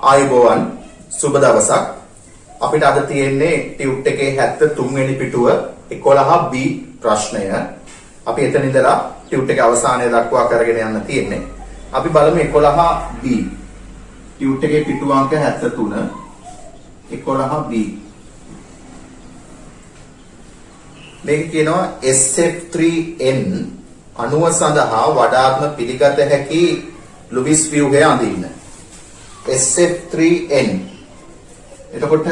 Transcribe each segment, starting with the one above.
ආයුබෝවන් සුබ දවසක්. අපිට අද තියෙන්නේ ටියුට් එකේ 73 වෙනි පිටුව 11B ප්‍රශ්නය. අපි එතන ඉඳලා ටියුට් එකේ අවසානය දක්වා කරගෙන යන්න තියෙන්නේ. අපි බලමු 11B. ටියුට් එකේ පිටුව අංක 73 11B. මේක කියනවා SF3N අණුව සඳහා වඩාත්ම පිළිගත හැකි ලුයිස් ව්‍යුහය අඳින්න. SF3N. එතකොට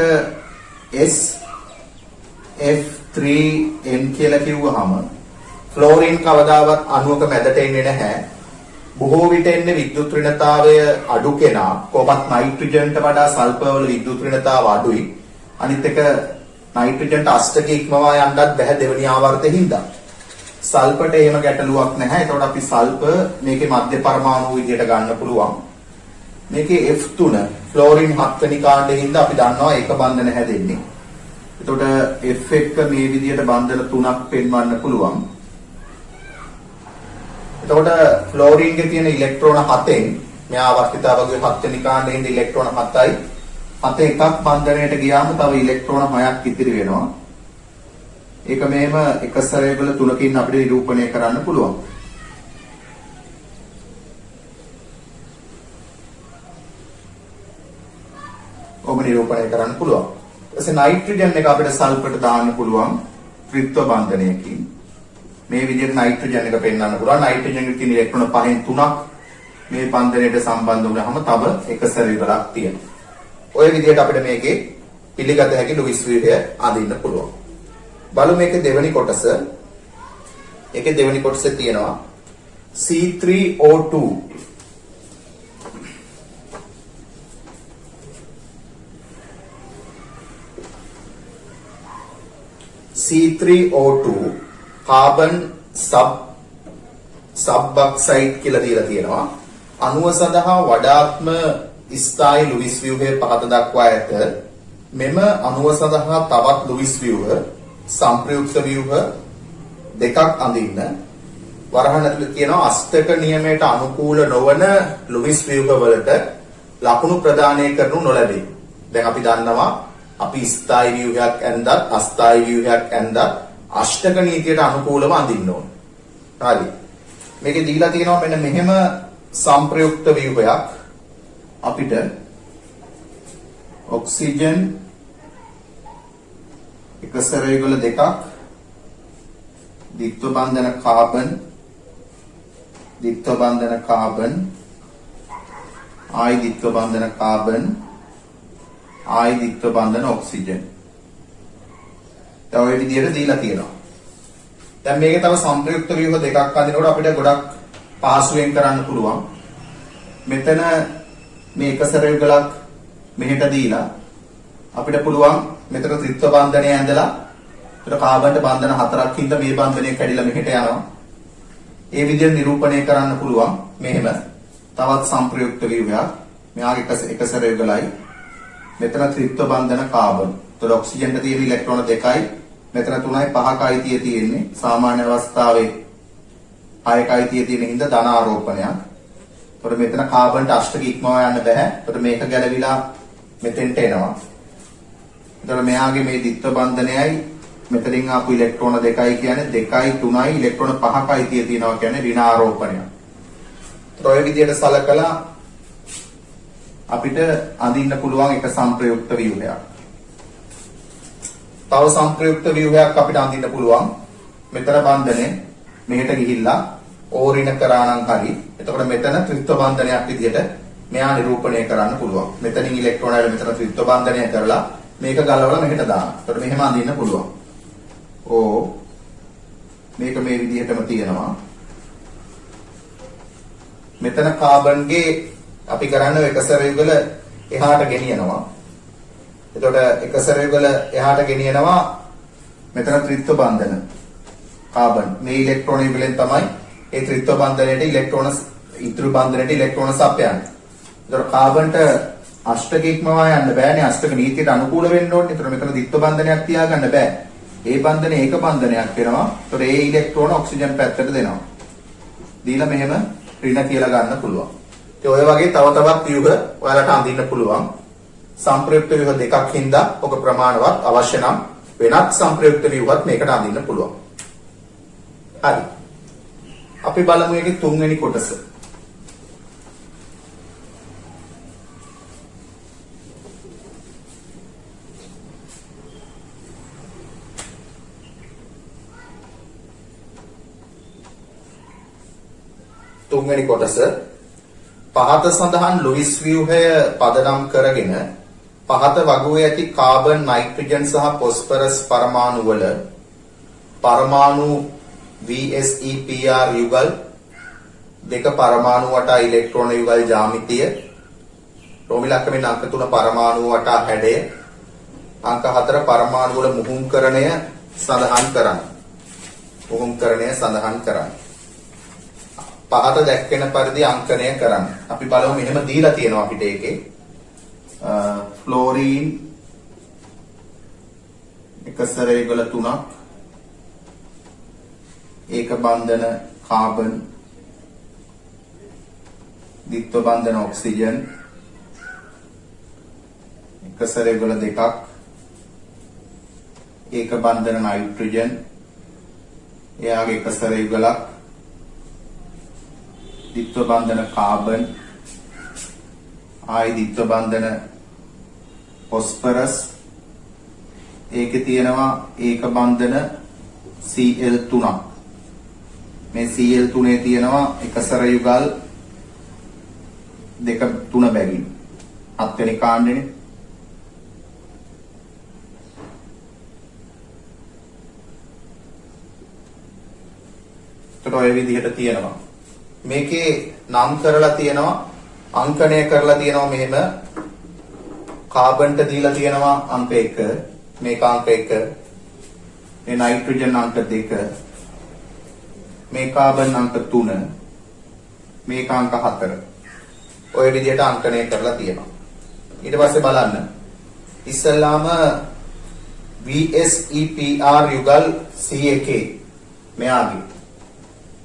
SF3N කියලා කිව්වහම ෆ්ලෝරින් කවදාවත් අණුවක මැදට එන්නේ නැහැ. බොහෝ විට එන්නේ විද්‍යුත් ඍණතාවය අඩු කෙනා. කොහොමත් නයිට්‍රජන්ට වඩා සල්ෆර් වල විද්‍යුත් ඍණතාව අඩුයි. අනිත් එක නයිට්‍රජන්ට අෂ්ටක ඉක්මවා යන්නත් බැහැ දෙවෙනි ආවර්තයේ හින්දා. සල්ෆර්ට එහෙම ගැටලුවක් නැහැ. ඒතකොට අපි සල්ෆර් මේකේ මධ්‍ය පරමාණු විදියට ගන්න පුළුවන්. මේකේ F3 ෆ්ලෝරින් 7 වෙනි කාණ්ඩේ හින්දා අපි දන්නවා ඒක බන්ධන හැදෙන්නේ. එතකොට F එක මේ විදියට බන්ධන 3ක් පෙන්වන්න පුළුවන්. එතකොට ෆ්ලෝරින්ගේ තියෙන ඉලෙක්ට්‍රෝන 7න් මෙහා අවස්ථිතාවගේ 7 වෙනි කාණ්ඩේ ඉඳන් ඉලෙක්ට්‍රෝන 7යි 7 එකක් බන්ධනයට ගියාම තව ඉලෙක්ට්‍රෝන 6ක් ඉතිරි වෙනවා. ඒක මෙහෙම එක සැරේවල 3කින් අපිට නිරූපණය කරන්න පුළුවන්. ඔබ නිරූපණය කරන්න පුළුවන්. ඊටසේ නයිට්‍රජන් එක අපිට සල්ෆර්ට දාන්න පුළුවන් ත්‍රිත්ව බන්ධනයකින්. මේ විදිහට නයිට්‍රජන් එක පෙන්වන්න පුළුවන්. නයිට්‍රජන් එකේ තියෙන ඉලෙක්ට්‍රෝන 5න් 3ක් මේ බන්ධනයට සම්බන්ධ වුණාම තව එක සැරේවලක් තියෙනවා. ඔය විදිහට අපිට මේකේ පිළිගත හැකි ලුයිස් ව්‍යුහය අඳින්න පුළුවන්. බලමු මේකේ දෙවෙනි කොටස. ඒකේ දෙවෙනි කොටසේ තියෙනවා C3O2. C3O2 කාබන් සබ්ऑक्साइड කියලා දීලා තියෙනවා. අණුව සඳහා වඩාත්ම ස්ථායි ලුයිස් ව්‍යුහය පහත දක්වා ඇත. මෙම අණුව සඳහා තවත් ලුයිස් ව්‍යුහ සංප්‍රයුක්ත ව්‍යුහ දෙකක් අඳින්න. වරහන් ඇතුළේ තියෙනවා අෂ්ටක නියමයට අනුකූල නොවන ලුයිස් ව්‍යුහ වලට ලකුණු ප්‍රදානය කරනු නොලැබේ. දැන් අපි දන්නවා අපි ස්ථායි ව්‍යුහයක් ඇඳත් අස්ථායි ව්‍යුහයක් ඇඳත් අෂ්ටක නීතියට අනුකූලව අඳින්න ඕන. හරි. මේකේ දීලා තියෙනවා මෙන්න මෙහෙම සංප්‍රයුක්ත ව්‍යුහයක් අපිට ඔක්සිජන් එක සැරේවල දෙකක් ද්විත්ව බන්ධන කාබන් ආයි ද්විත්ව බන්ධන කාබන් ආයි ද්විත්ව බන්ධන ඔක්සිජන්. තව ඒ විදිහට දීලා තියෙනවා. දැන් මේකේ තව සංප්‍රයුක්ත ව්‍යුහ දෙකක් අඳිනකොට අපිට ගොඩක් පහසුවෙන් කරන්න පුළුවන්. මෙතන මේ එක සැරේවලක් මෙහෙට දීලා අපිට පුළුවන් මෙතන ත්‍රිත්ව බන්ධනය ඇඳලා ඒතර කාබන්ට බන්ධන 4ක් හින්දා මේ බන්ධනය කැඩිලා මෙහෙට යනවා. ඒ විදිහට නිරූපණය කරන්න පුළුවන්. මෙහෙම තවත් සංප්‍රයුක්ත ව්‍යුහයක්. මෙයාගේ එක සැරේවලයි මෙතන ත්‍රිත්ව බන්ධන කාබන්. ඒතර ඔක්සිජන්ට තියෙන ඉලෙක්ට්‍රෝන 2යි මෙතන 3යි 5ක අයිතිය තියෙන්නේ. සාමාන්‍ය අවස්ථාවේ 6ක අයිතිය තියෙන හින්දා ධන ආරෝපණයක්. ඒතර මෙතන කාබන්ට අෂ්ටක ඉක්මවා යන්න බෑ. ඒතර මේක ගැලවිලා මෙතෙන්ට එනවා. ඒතර මෙයාගේ මේ ද්විත්ව බන්ධනයයි මෙතනින් ආපු ඉලෙක්ට්‍රෝන 2යි කියන්නේ 2යි 3යි ඉලෙක්ට්‍රෝන 5ක අයිතිය තියෙනවා කියන්නේ ඍණ ආරෝපණයක්. ඒතර ඔය විදිහට සලකලා අපිට අඳින්න පුළුවන් එක සංප්‍රයුක්ත ව්‍යුහයක්. තව සංප්‍රයුක්ත ව්‍යුහයක් අපිට අඳින්න පුළුවන්. මෙතන බන්ධනේ මෙහෙට ගිහිල්ලා ඕරින කරා නම් හරි. එතකොට මෙතන ත්‍රිත්ව බන්ධනයක් විදිහට මෙයා නිරූපණය කරන්න පුළුවන්. මෙතනින් ඉලෙක්ට්‍රෝන වල මෙතන ත්‍රිත්ව බන්ධනය කරලා මේක ගලවලා මෙහෙට දාන්න. එතකොට මෙහෙම අඳින්න පුළුවන්. මේක මේ විදිහටම තියෙනවා. මෙතන කාබන්ගේ අපි කරන්නේ එක සැරේවල එහාට ගෙනියනවා. එතකොට එක සැරේවල එහාට ගෙනියනවා මෙතන ත්‍රිත්ව බන්ධන කාබන් මේ ඉලෙක්ට්‍රෝන වලින් තමයි ඒ ත්‍රිත්ව බන්ධනයේ ඉලෙක්ට්‍රෝන ඉතුරු බන්ධනයේ ඉලෙක්ට්‍රෝන සපයන්නේ. එතකොට කාබන්ට අෂ්ටක ඉක්මවා යන්න බෑනේ. අෂ්ටක නීතියට අනුකූල වෙන්න ඕනේ. එතකොට මෙතන ද්විත්ව බන්ධනයක් තියාගන්න බෑ. ඒ බන්ධනේ ඒක බන්ධනයක් වෙනවා. එතකොට ඒ ඉලෙක්ට්‍රෝන ඔක්සිජන් පැත්තට දෙනවා. දීලා මෙහෙම ඍණ කියලා ගන්න පුළුවන්. ඔය වගේ තව තවත් ව්‍යුහ ඔයාලට අඳින්න පුළුවන්. සංප්‍රයුක්ත ව්‍යුහ දෙකක් හින්දා ඔක ප්‍රමාණවත් අවශ්‍ය නම් වෙනත් සංප්‍රයුක්ත ව්‍යුහත් මේකට අඳින්න පුළුවන්. හරි. අපි බලමු එකේ තුන්වෙනි කොටස. තුන්වෙනි කොටස පහත සඳහන් ලුයිස් ව්‍යුහය පදනම් කරගෙන පහත වගුවේ ඇති කාබන්, නයිට්‍රජන් සහ ෆොස්ෆරස් පරමාණු වල පරමාණු VSEPR යුගල් දෙක පරමාණු වටා ඉලෙක්ට්‍රෝන යුගල් ජ්‍යාමිතිය රෝමි ලක්ෂණයෙන් අංක 3 පරමාණු වටා හැඩය අංක 4 පරමාණු වල මුහුම්කරණය සඳහන් කරන්න. මුහුම්කරණය සඳහන් කරන්න. පහත දැක්වෙන පරිදි අංකණය කරන්න. අපි බලමු මෙහෙම දීලා තියෙනවා අපිට ඒකේ ෆ්ලෝරීන් එකසර යුගල 3ක් ඒක බන්ධන කාබන් ද්විත්ව බන්ධන ඔක්සිජන් එකසර යුගල 2ක් ඒක බන්ධන නයිට්‍රජන් එයාගේ එකසර යුගලක් ද්විත්ව බන්ධන කාබන් ආයි ද්විත්ව බන්ධන ෆොස්ෆරස් ඒකේ තියෙනවා ඒක බන්ධන Cl3ක් මේ Cl3 තියෙනවා එකසර යුගල් දෙක තුන බැගින් හත්වෙනි කාණ්ඩෙනේ ඒතකොට ඔය විදිහට තියෙනවා මේකේ නම් කරලා තියෙනවා අංකණය කරලා තියෙනවා මෙහෙම කාබන්ට දීලා තියෙනවා අංක 1 මේක අංක 1 මේ නයිට්‍රජන් අංක 2 මේ කාබන් අංක 3 මේක අංක 4 ඔය විදිහට අංකණය කරලා තියෙනවා ඊට පස්සේ බලන්න ඉස්සල්ලාම VSEPR යුගල් C1 මෙයාගේ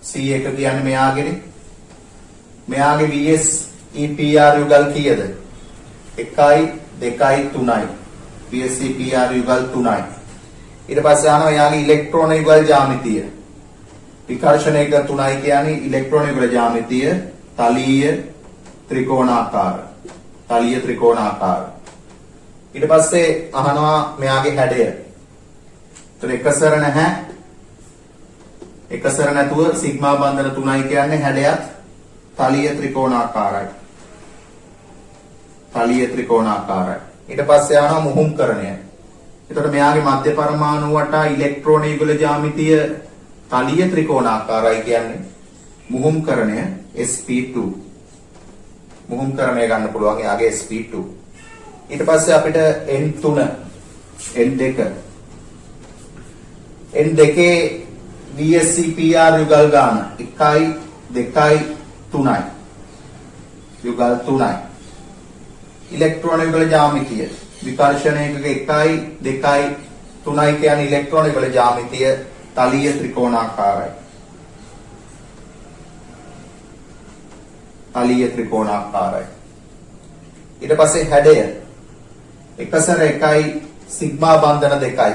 C1 කියන්නේ මෙයාගේනේ මෙයාගේ VSEPR යුගල් කීයද 1යි 2යි 3යි VSEPR යුගල් 3යි ඊට පස්සේ ආනවා එයාගේ ඉලෙක්ට්‍රෝන යුගල් ජ්‍යාමිතිය විකර්ෂණයක 3යි කියන්නේ ඉලෙක්ට්‍රෝන යුගල ජ්‍යාමිතිය තලීය ත්‍රිකෝණාකාර ඊට පස්සේ අහනවා මෙයාගේ හැඩය ඒතර එකසර නැහැ එකසර නැතුව සිග්මා බන්ධන 3යි කියන්නේ හැඩයත් තලීය ත්‍රිකෝණාකාරයි ඊට පස්සේ ආනවා මුහුම්කරණය එතකොට මෙයාගේ මධ්‍ය පරමාණු වටා ඉලෙක්ට්‍රෝන යුගල ජ්‍යාමිතිය තලීය ත්‍රිකෝණාකාරයි කියන්නේ මුහුම්කරණය sp2 මුහුම්කරණය ගන්න පුළුවන් එයාගේ sp2 ඊට පස්සේ අපිට n3 n2 VSEPR යුගල් ගාන 1යි 2යි 3යි යුගල් 3යි ඉලෙක්ට්‍රෝන යුගල ජ්‍යාමිතිය විකර්ෂණයක 1යි 2යි 3යි කියන්නේ ඉලෙක්ට්‍රෝන යුගල ජ්‍යාමිතිය තලීය ත්‍රිකෝණාකාරයි ඊට පස්සේ හැඩය එකසර 1යි සිග්මා බන්ධන 2යි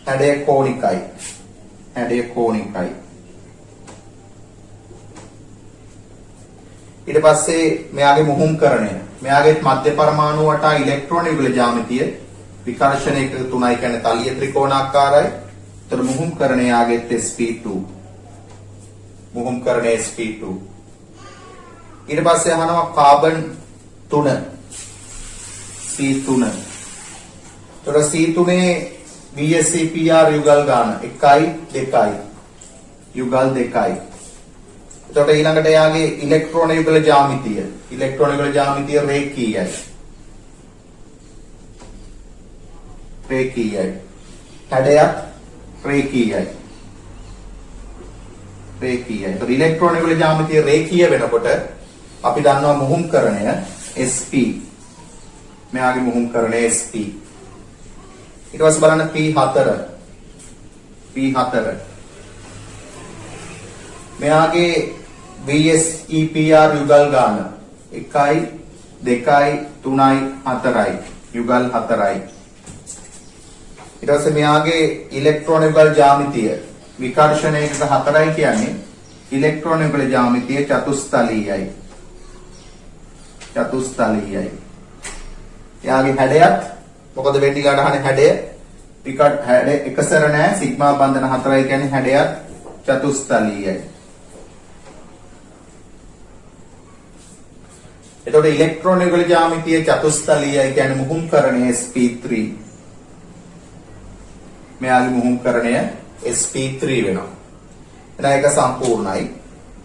හැඩය කෝණිකයි ඊට පස්සේ මෙයාගේ මුහුම්කරණය මෙයාගේ මධ්‍ය පරමාණු වටා ඉලෙක්ට්‍රෝන යුගල ජ්‍යාමිතිය විකර්ෂණයක 3යි කියන්නේ තලීය ත්‍රිකෝණාකාරයි. ඒතර මුහුම්කරණය යාගේ sp2 මුහුම්කරණය sp2 ඊට පස්සේ අහනවා කාබන් 3 C3 ඒතර C3 VSEPR යුගල් ගාන 1යි 2යි යුගල් 2යි එතකොට ඊළඟට යාගේ ඉලෙක්ට්‍රෝන යුගල ජ්‍යාමිතිය රේඛීයයි හැඩයත් රේඛීයයි එතකොට ඉලෙක්ට්‍රෝන යුගල ජ්‍යාමිතිය රේඛීය වෙනකොට අපි දන්නවා මුහුම්කරණය sp මෙයාගේ මුහුම්කරණය sp ඊට පස්සේ බලන්න P4 මෙයාගේ VSEPR යුගල් ගාන එකයි දෙකයි තුනයි හතරයි යුගල් හතරයි. ඊට පස්සේ මෙයාගේ ඉලෙක්ට්‍රෝන යුගල් ජ්‍යාමිතිය විකර්ෂණ එකක හතරයි කියන්නේ ඉලෙක්ට්‍රෝන යුගල ජ්‍යාමිතිය චතුස්තලීයයි. චතුස්තලීයයි. එයාගේ හැඩයත් මොකද වෙන්නේ කියලා අහන්නේ හැඩය විකට් හැඩ එකසර නෑ සිග්මා බන්ධන හතරයි කියන්නේ හැඩයත් චතුස්තලීයයි. එතකොට ඉලෙක්ට්‍රෝන යුගල ජ්‍යාමිතිය චතුස්තලීයයි කියන්නේ මුහුම්කරණය sp3. මෙයාගේ මුහුම්කරණය sp3 වෙනවා. එහෙනම් ඒක සම්පූර්ණයි.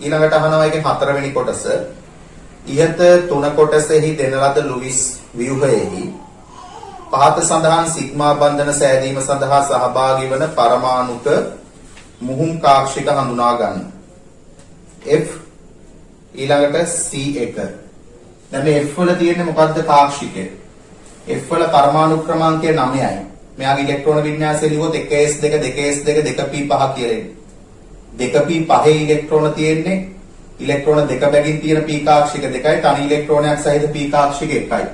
ඊළඟට අහනවා ඒකේ හතරවෙනි කොටස. ඉහත තුන කොටසෙහි දෙන ලද ලුයිස් ව්‍යුහයෙහි පහත සඳහන් සිග්මා බන්ධන සෑදීම සඳහා සහභාගී වන පරමාණුක මුහුම් කාක්ෂික හඳුනා ගන්න. F ඊළඟට C1. දැන් මේ F වල තියෙන්නේ මොකද්ද කාක්ෂිකය? F වල පරමාණු ක්‍රමාංකය 9යි. මෙයාගේ ඉලෙක්ට්‍රෝන වින්‍යාසය ලියුවොත් 1s2 2s2 2p5 කියලා එන්නේ. 2p5 ඉලෙක්ට්‍රෝන තියෙන්නේ ඉලෙක්ට්‍රෝන දෙක බැගින් තියෙන p කාක්ෂික දෙකයි තනි ඉලෙක්ට්‍රෝනයක් සහිත p කාක්ෂික එකයි.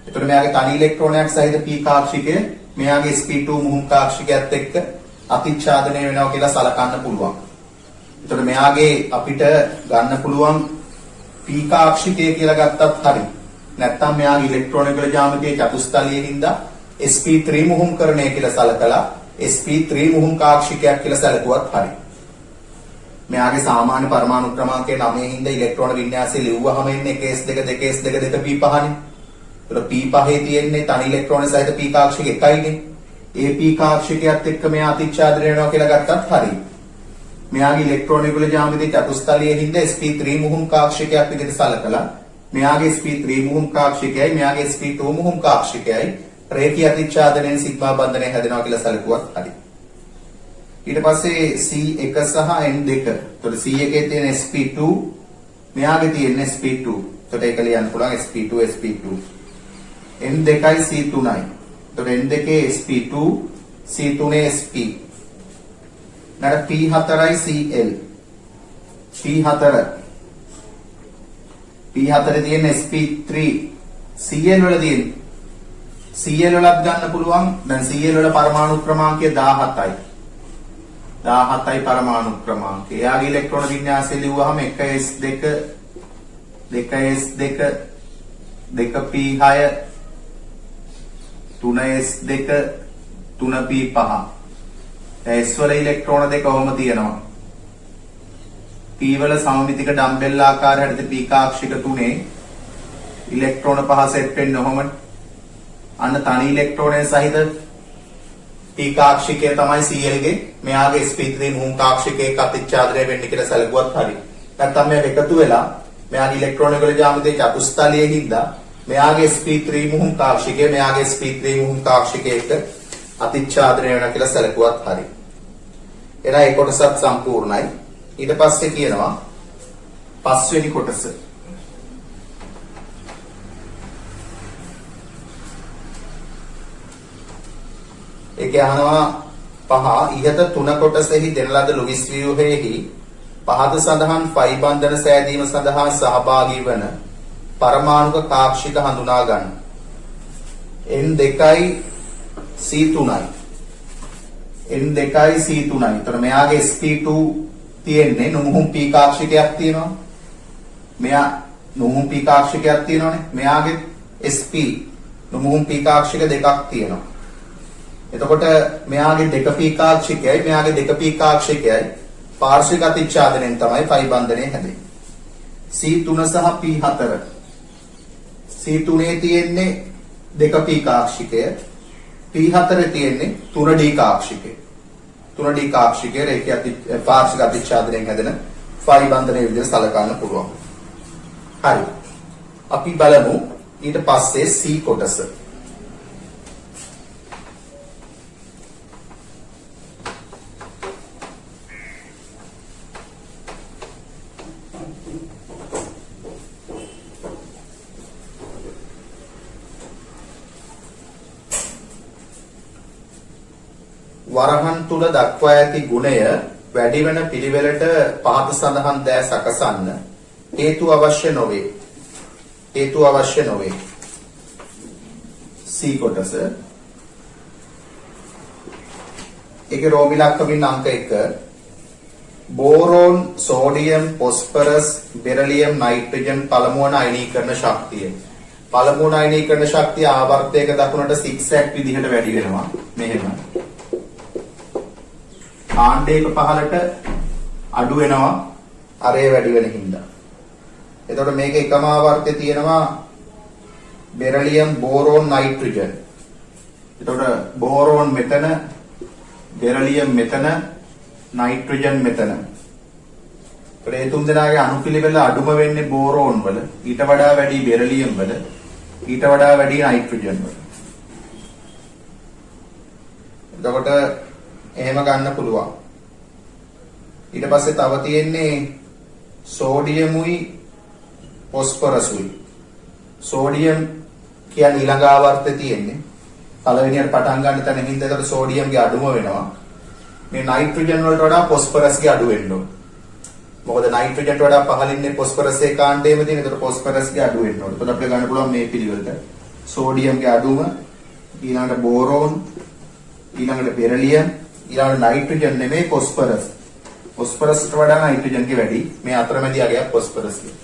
එතකොට මෙයාගේ තනි ඉලෙක්ට්‍රෝනයක් සහිත p කාක්ෂිකය මෙයාගේ sp2 මුහුම් කාක්ෂිකයත් එක්ක අතිච්ඡාදනය වෙනවා කියලා සලකන්න පුළුවන්. එතකොට මෙයාගේ අපිට ගන්න පුළුවන් p කාක්ෂිකය කියලා ගත්තත් හරි. නැත්නම් මෙයාගේ ඉලෙක්ට්‍රෝන යුගල ජ්‍යාමිතියේ චතුස්තලයේ හින්දා sp3 මුහුම්කරණය කියලා සලකලා sp3 මුහුම් කාක්ෂිකයක් කියලා සැලකුවත් හරි. මෙයාගේ සාමාන්‍ය පරමාණු ක්‍රමාංකය 9 හින්දා ඉලෙක්ට්‍රෝන වින්‍යාසය ලිව්වහම එන්නේ 1s2 2s2 2p5නේ. ඒතර p5 තියෙන්නේ තනි ඉලෙක්ට්‍රෝන සහිත p කාක්ෂික එකයිනේ. ඒ p කාක්ෂිකයත් එක්ක මෙයා අතිච්ඡාදනය වෙනවා කියලා ගත්තත් හරි. මෙයාගේ ඉලෙක්ට්‍රෝන යුගල ජ්‍යාමිතියේ චතුස්තලයේ හින්දා sp3 මුහුම් කාක්ෂිකයක් විදිහට සලකලා මෙයාගේ sp3 මුහුම් කාක්ෂිකයයි මෙයාගේ sp2 මුහුම් කාක්ෂිකයයි රේඛීය අතිච්ඡාදනයෙන් සිග්මා බන්ධනය හැදෙනවා කියලා සැලකුවත් හරි. ඊට පස්සේ C1 සහ N2. එතකොට C1 තියෙන sp2 මෙයාගේ තියෙන sp2. එතකොට ඒක ලියන්න පුළුවන් sp2 sp2. N2යි C3යි. එතකොට N2 sp2 C3 sp. ඊට P4යි Cl. P4 තියෙන sp3 Cl වල තියෙන Cl වලත් ගන්න පුළුවන්. දැන් Cl වල පරමාණු ක්‍රමාංකය 17යි. 17යි පරමාණු ක්‍රමාංකය. එයාගේ ඉලෙක්ට්‍රෝන වින්‍යාසය ලිව්වහම 1s2 2s2 2p6 3s2 3p5. S වල ඉලෙක්ට්‍රෝන දෙක ඔහොම තියෙනවා. P වල සමමිතික ඩම්බෙල් ආකාර හැඩද p කාක්ෂික තුනේ ඉලෙක්ට්‍රෝන පහ සෙට් වෙන්නේ ඔහොම. අන්න තනි ඉලෙක්ට්‍රෝනය සහිත p කාක්ෂිකය තමයි Cl ගේ මෙයාගේ sp3 මුහුම් කාක්ෂිකයක අතිච්ඡාදනය වෙන්නේ කියලා සැලකුවත් හරි. නැත්නම් මේ එකතු වෙලා මෙයාගේ ඉලෙක්ට්‍රෝන යුගල ජ්‍යාමිතියේ චතුස්තලයේ හින්දා මෙයාගේ sp3 මුහුම් කාක්ෂිකය මෙයාගේ sp3 මුහුම් කාක්ෂිකයක අතිච්ඡාදනය වෙනවා කියලා සැලකුවත් හරි. එහෙනම් ඒ කොටසත් සම්පූර්ණයි. ඊට පස්සේ කියනවා පස්වෙනි කොටස. ඒකේ අහනවා පහ ඉහත තුන කොටසෙහි දෙන ලද ලුයිස් ව්‍යුහයෙහි පහත සඳහන් ෆයි බන්ධන සෑදීම සඳහා සහභාගී වන පරමාණුක කාක්ෂික හඳුනා ගන්න. N2යි C3යි. N2යි C3යි. එතකොට මෙයාගේ sp2 තියෙන්නේ නුමුහුම් p කාක්ෂිකයක් තියෙනවා. මෙයා නුමුහුම් p කාක්ෂිකයක් තියෙනවානේ. මෙයාගේ sp නුමුහුම් p කාක්ෂික දෙකක් තියෙනවා. එතකොට මෙයාගේ 2p කාක්ෂිකයයි මෙයාගේ 2p කාක්ෂිකයයි පාර්ශ්වික අතිච්ඡාදනයෙන් තමයි පයි බන්ධනය හැදෙන්නේ. C3 සහ P4. C3 තියෙන්නේ 2p කාක්ෂිකය. P4 තියෙන්නේ 3d කාක්ෂිකය. 3d කාක්ෂිකය රේඛීය පාර්ශ්වික අතිච්ඡාදනයෙන් හැදෙන පයි බන්ධනය විදිහට සලකන්න පුළුවන්. හරි. අපි බලමු ඊට පස්සේ C කොටස. වරහන් තුල දක්වා ඇති ගුණය වැඩි වෙන පිළිවෙලට පහත සඳහන් දෑ සකසන්න හේතු අවශ්‍ය නොවේ. හේතු අවශ්‍ය නොවේ. C කොටස. ඒකේ රෝම ඉලක්කමින් අංක 1 boron, sodium, phosphorus, beryllium, nitrogen පළමු වන අයනීකරණ ශක්තිය. පළමු වන අයනීකරණ ශක්තිය ආවර්තයක දකුණට 6ක් විදිහට වැඩි වෙනවා. මෙහෙම. කාණ්ඩයක පහළට අඩු වෙනවා අරේ වැඩි වෙන හින්දා. එතකොට මේක එකම ආවර්තයේ තියෙනවා බෙරිලියම්, බෝරෝන්, නයිට්‍රජන්. එතකොට බෝරෝන් මෙතන, බෙරිලියම් මෙතන, නයිට්‍රජන් මෙතන. ඒ තුන් දෙනාගේ අණුපිළිවෙල අඩුම වෙන්නේ බෝරෝන් වල, ඊට වඩා වැඩි බෙරිලියම් වල, ඊට වඩා වැඩි නයිට්‍රජන් වල. එතකොට එහෙම ගන්න පුළුවන්. ඊට පස්සේ තව තියෙන්නේ සෝඩියමුයි ෆොස්ෆරස්ුයි. සෝඩියම් කියන්නේ ඊළඟ ආවර්තයේ තියෙන්නේ. පළවෙනියට පටන් ගන්න තැන හින්දා ඒතර සෝඩියම්ගේ අඩුම වෙනවා. මේ නයිට්‍රජන් වලට වඩා ෆොස්ෆරස්ගේ අඩු වෙන්න ඕන. මොකද නයිට්‍රජන්ට වඩා පහළින්නේ ෆොස්ෆරස් ඒ කාණ්ඩයේම තියෙන. ඒතර ෆොස්ෆරස්ගේ අඩු වෙන්න ඕන. එතකොට අපිට ගන්න පුළුවන් මේ පිළිවෙලට සෝඩියම්ගේ අඩුම, ඊළඟට බෝරෝන්, ඊළඟට බෙරිලියම්, ඊළඟට නයිට්‍රජන් නෙමෙයි ෆොස්ෆරස්. ෆොස්ෆරස්ට වඩා නයිට්‍රජන්ගේ වැඩි. මේ අතරමැදි අගයක් ෆොස්ෆරස්ගේ.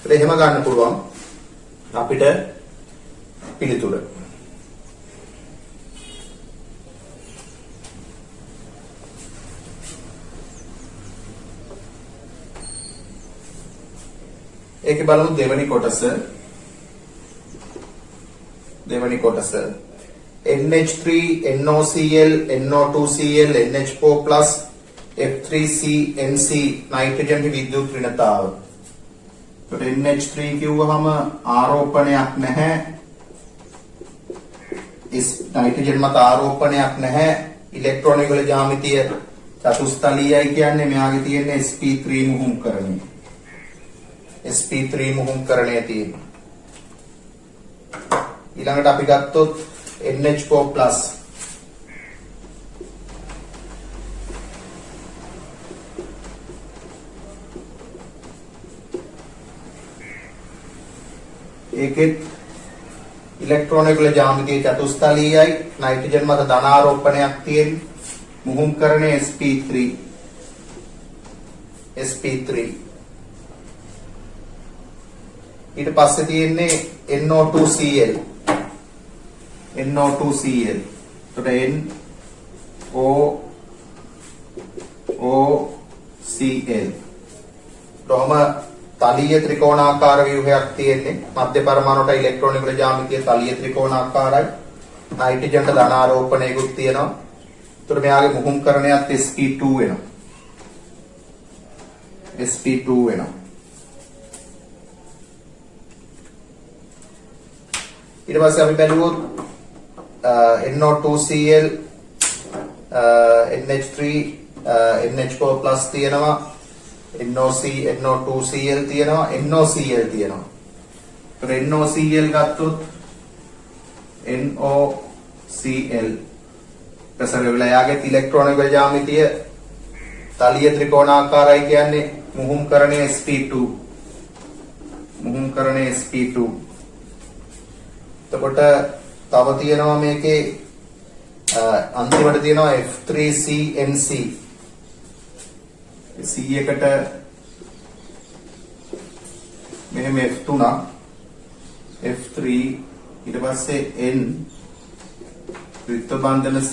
ඒත් එහෙම ගන්න පුළුවන් අපිට පිළිතුර. ඒකේ බලමු දෙවෙනි කොටස. NH3 NOCl NO2Cl NH4+ F3C NC nitrogen විද්‍යුත් ඍණතාව. NH3 කිව්වහම ආරෝපණයක් නැහැ. නයිට්‍රජන් මත ආරෝපණයක් නැහැ. ඉලෙක්ට්‍රෝන වල ජ්‍යාමිතිය චතුස්තලීයයි කියන්නේ මෙයාගේ තියෙන sp3 මුහුම්කරණය. sp3 මුහුම්කරණය තියෙනවා. ඊළඟට අපි ගත්තොත් NH4+. ඒකෙත් ඉලෙක්ට්‍රෝන වල ජ්‍යාමිතිය චතුස්තලීයයි. නයිට්‍රජන් මත ධන ආරෝපණයක් තියෙන. මුහුම්කරණය sp3. ඊට පස්සේ තියෙන්නේ NO2Cl. එතකොට NOOCl. රෝම තලීය ත්‍රිකෝණාකාර ව්‍යුහයක් තියෙන්නේ. මධ්‍ය පරමාණුට ඉලෙක්ට්‍රෝන වල ජ්‍යාමිතිය තලීය ත්‍රිකෝණාකාරයි. නයිට්‍රජන්ට ධන ආරෝපණයකුත් තියෙනවා. එතකොට මෙයාගේ මුහුම්කරණයත් sp2 වෙනවා. ඊට පස්සේ අපි බැලුවොත් NO2Cl NH3 NH4+ තියෙනවා. NO2Cl තියෙනවා. NOCl තියෙනවා. ඒතර NOCl ගත්තොත් NOCl ප්‍රසර වෙලා යාගේ ඉලෙක්ට්‍රෝන වල ජ්‍යාමිතිය තලීය ත්‍රිකෝණාකාරයි කියන්නේ මුහුම්කරණය sp2. එතකොට තව තියෙනවා මේකේ අන්තිමට තියෙනවා F3C NC. C එකට මෙහෙම F3 F3 ඊට පස්සේ N ත්‍රිත්ව බන්ධන C.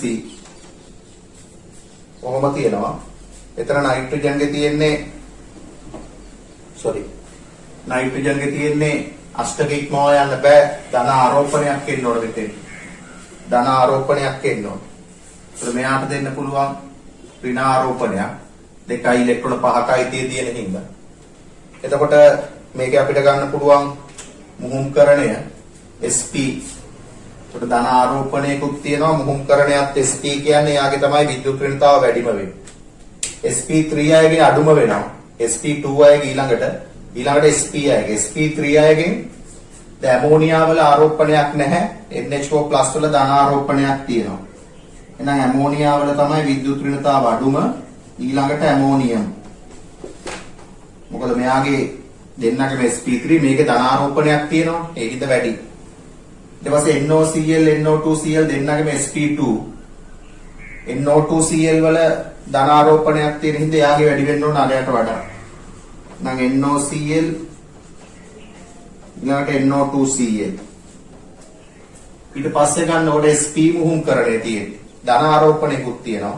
කොහොම තියෙනවා. එතන නයිට්‍රජන්ගේ තියෙන්නේ අෂ්ටක ඉක්මව යන්න බෑ. ධන ආරෝපණයක් එන්න ඕන මෙතෙන්. ඒක මෙයාට දෙන්න පුළුවන් ඍණ ආරෝපණයක්. දෙකයි ඉලෙක්ට්‍රෝන 5කයි තියෙන හින්දා. එතකොට මේක අපිට ගන්න පුළුවන් මුහුම්කරණය sp. එතකොට ධන ආරෝපණයකුත් තියෙනවා මුහුම්කරණයත් sp කියන්නේ යාගේ තමයි විද්‍යුත් ඍණතාව වැඩිම වෙන්නේ. sp3 අයගේ අඩුම වෙනවා. sp2 අයගේ ඊළඟට sp අයගේ sp3 අයගෙන් දැන් ඇමෝනියා වල ආරෝපණයක් නැහැ. NH4+ වල ධන ආරෝපණයක් තියෙනවා. එහෙනම් ඇමෝනියා වල තමයි විද්‍යුත් ඍණතාව අඩුම. ඊළඟට ඇමෝනියම්. මොකද මෙයාගේ දෙන්නගේම sp3 මේකේ ධනාරෝපණයක් තියෙනවා. ඒකින්ද වැඩි. ඊට පස්සේ NOCl NO2Cl දෙන්නගේම sp2 NO2Cl වල ධනාරෝපණයක් තියෙන හින්දා එයාගේ වැඩි වෙන්න ඕන අරයට වඩා. නම් NOCl ඊළඟට NO2Cl ඊට පස්සේ ගන්න ඕනේ sp මුහුම් කරණේ තියෙන්නේ. ධනාරෝපණයකුත් තියෙනවා.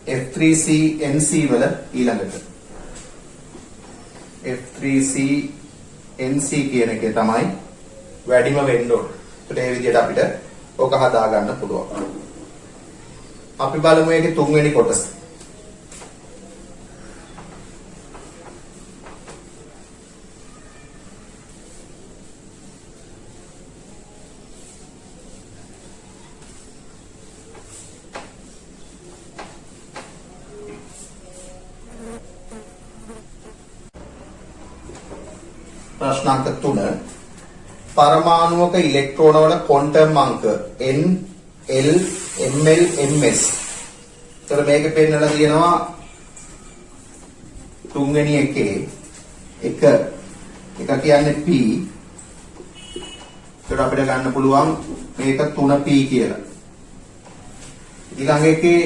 F3CNC වල ඊළඟට F3CNC කියන එකේ තමයි වැඩිම වෙන්න ඕන. ඒකට ඒ විදිහට අපිට ඕක හදා ගන්න පුළුවන්. අපි බලමු ඒකේ තුන්වෙනි කොටස. ප්‍රශ්නාංක 3 පරමාණුවක ඉලෙක්ට්‍රෝන වල ක්වොන්ටම් අංක n l ml ms. ඒතර මේක පෙන්නලා තියෙනවා තුන්වෙනි එකේ එක කියන්නේ p. ඒතර අපිට ගන්න පුළුවන් මේක 3p කියලා. ඊළඟ එකේ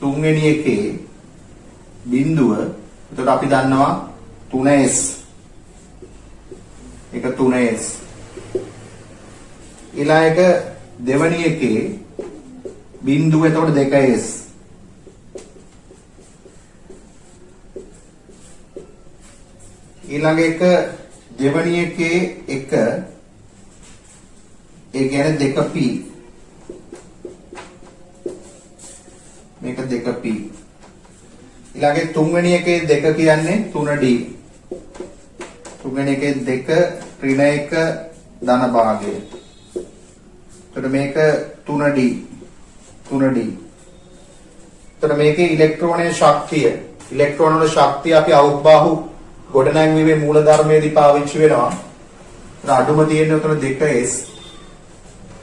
තුන්වෙනි එකේ බිඳුව. ඒතර අපි දන්නවා 3s. එක 3s. ඊළඟ දෙවැනි එකේ බිඳුව එතකොට 2s. ඊළඟ එක දෙවැනි එකේ එක ඒ කියන්නේ 2p. මේක 2p. ඊළඟ තුන්වෙනි එකේ 2 කියන්නේ 3d. තුන්වෙනි එකේ 2 ඍණ 1 ධන භාගය. එතකොට මේක 3d. එතකොට මේකේ ඉලෙක්ට්‍රෝනයේ ශක්තිය වල ශක්තිය අපි අවුත්බාහු ගොඩනැංවීමේ මූල ධර්මයේදී පාවිච්චි වෙනවා. අඩුම තියෙන්නේ උතන 2s.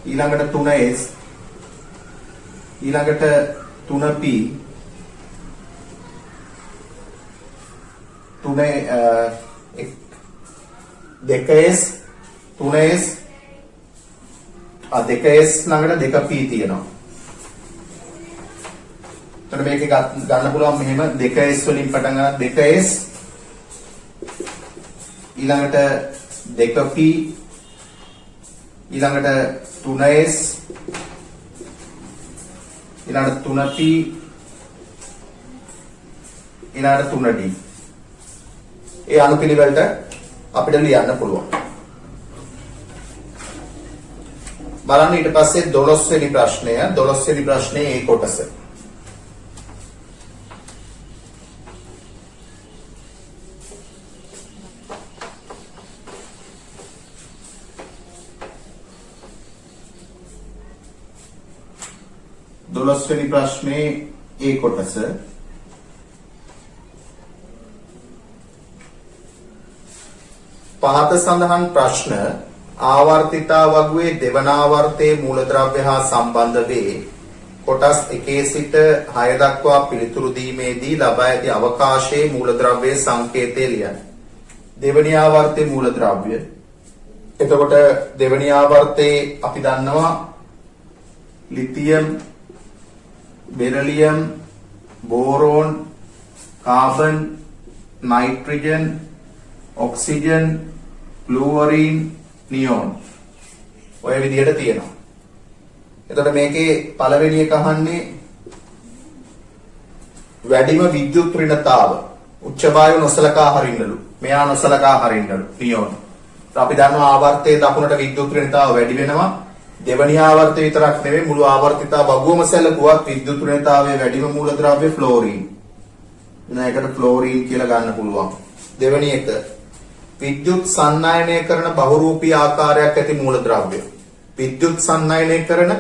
ඊළඟට 3s. ඊළඟට 3p. 2s 3s 2s ළඟට 2p තියෙනවා. එතකොට මේක ගන්න පුළුවන් මෙහෙම 2s වලින් පටන් ගන්න 2s ඊළඟට 2p ඊළඟට 3s ඊළඟට 3p ඊළඟට 3d. ඒ අනුපිළිවෙලට අපිට ලියන්න පුළුවන්. බලන්න ඊට පස්සේ 12 වෙනි ප්‍රශ්නය. 12 වෙනි ප්‍රශ්නේ ඒ කොටස. දොළොස්වෙනි ප්‍රශ්නේ ඒ කොටස. පහත සඳහන් ප්‍රශ්න ආවර්තිතා වගුවේ දෙවනාවර්තයේ මූලද්‍රව්‍ය හා සම්බන්ධ වේ. කොටස් 1 සිට 6 දක්වා පිළිතුරු දීමේදී ලබා ඇති අවකාශයේ මූලද්‍රව්‍යයේ සංකේතය ලියන්න. දෙවැනි ආවර්තයේ මූලද්‍රව්‍ය. එතකොට දෙවැනි ආවර්තයේ අපි දන්නවා lithium, beryllium, boron, carbon, nitrogen, oxygen, fluorine, neon. ඔය විදිහට තියෙනවා. එතකොට මේකේ පළවෙනි එක අහන්නේ වැඩිම විද්‍යුත් ඍණතාව. උච්ච වායු නොසලකා හරින්නලු. මෙයා නොසලකා හරින්නලු නියෝන්. අපි දන්නවා ආවර්තයේ දකුණට විද්‍යුත් ඍණතාව වැඩි වෙනවා. දෙවැනි ආවර්තය විතරක් නෙවෙයි මුළු ආවර්තිතා වගුවම සැලකුවත් විද්‍යුත් ඍණතාවයේ වැඩිම මූලද්‍රව්‍ය ෆ්ලෝරින්. එනකට ෆ්ලෝරින් කියලා ගන්න පුළුවන්. දෙවැනි එක විද්‍යුත් සන්නායනය කරන බහුරූපී ආකාරයක් ඇති මූලද්‍රව්‍ය. විද්‍යුත් සන්නායනය කරන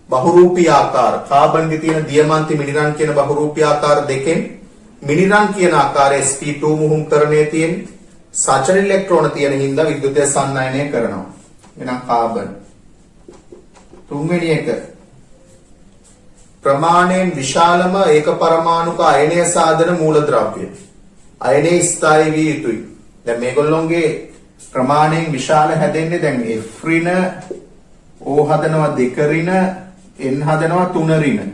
බහුරූපී ආකාර කාබන්ගේ තියෙන දියමන්ති මිනිරන් කියන බහුරූපී ආකාර දෙකෙන් මිනිරන් කියන ආකාරයේ sp2 මුහුම් කරණයේ තියෙන සචල ඉලෙක්ට්‍රෝන තියෙන හින්දා විද්‍යුතය සන්නායනය කරනවා. එහෙනම් කාබන්. තුන්වෙනි එක ප්‍රමාණයෙන් විශාලම ඒක පරමාණුක අයනීය සාධන මූලද්‍රව්‍ය. අයනීය ස්ථායී විය යුතුයි. දැන් මේගොල්ලොන්ගේ ප්‍රමාණයෙන් විශාල හැදෙන්නේ දැන් F ඍණ O හදනවා 2 ඍණ N හදනවා 3 ඍණ.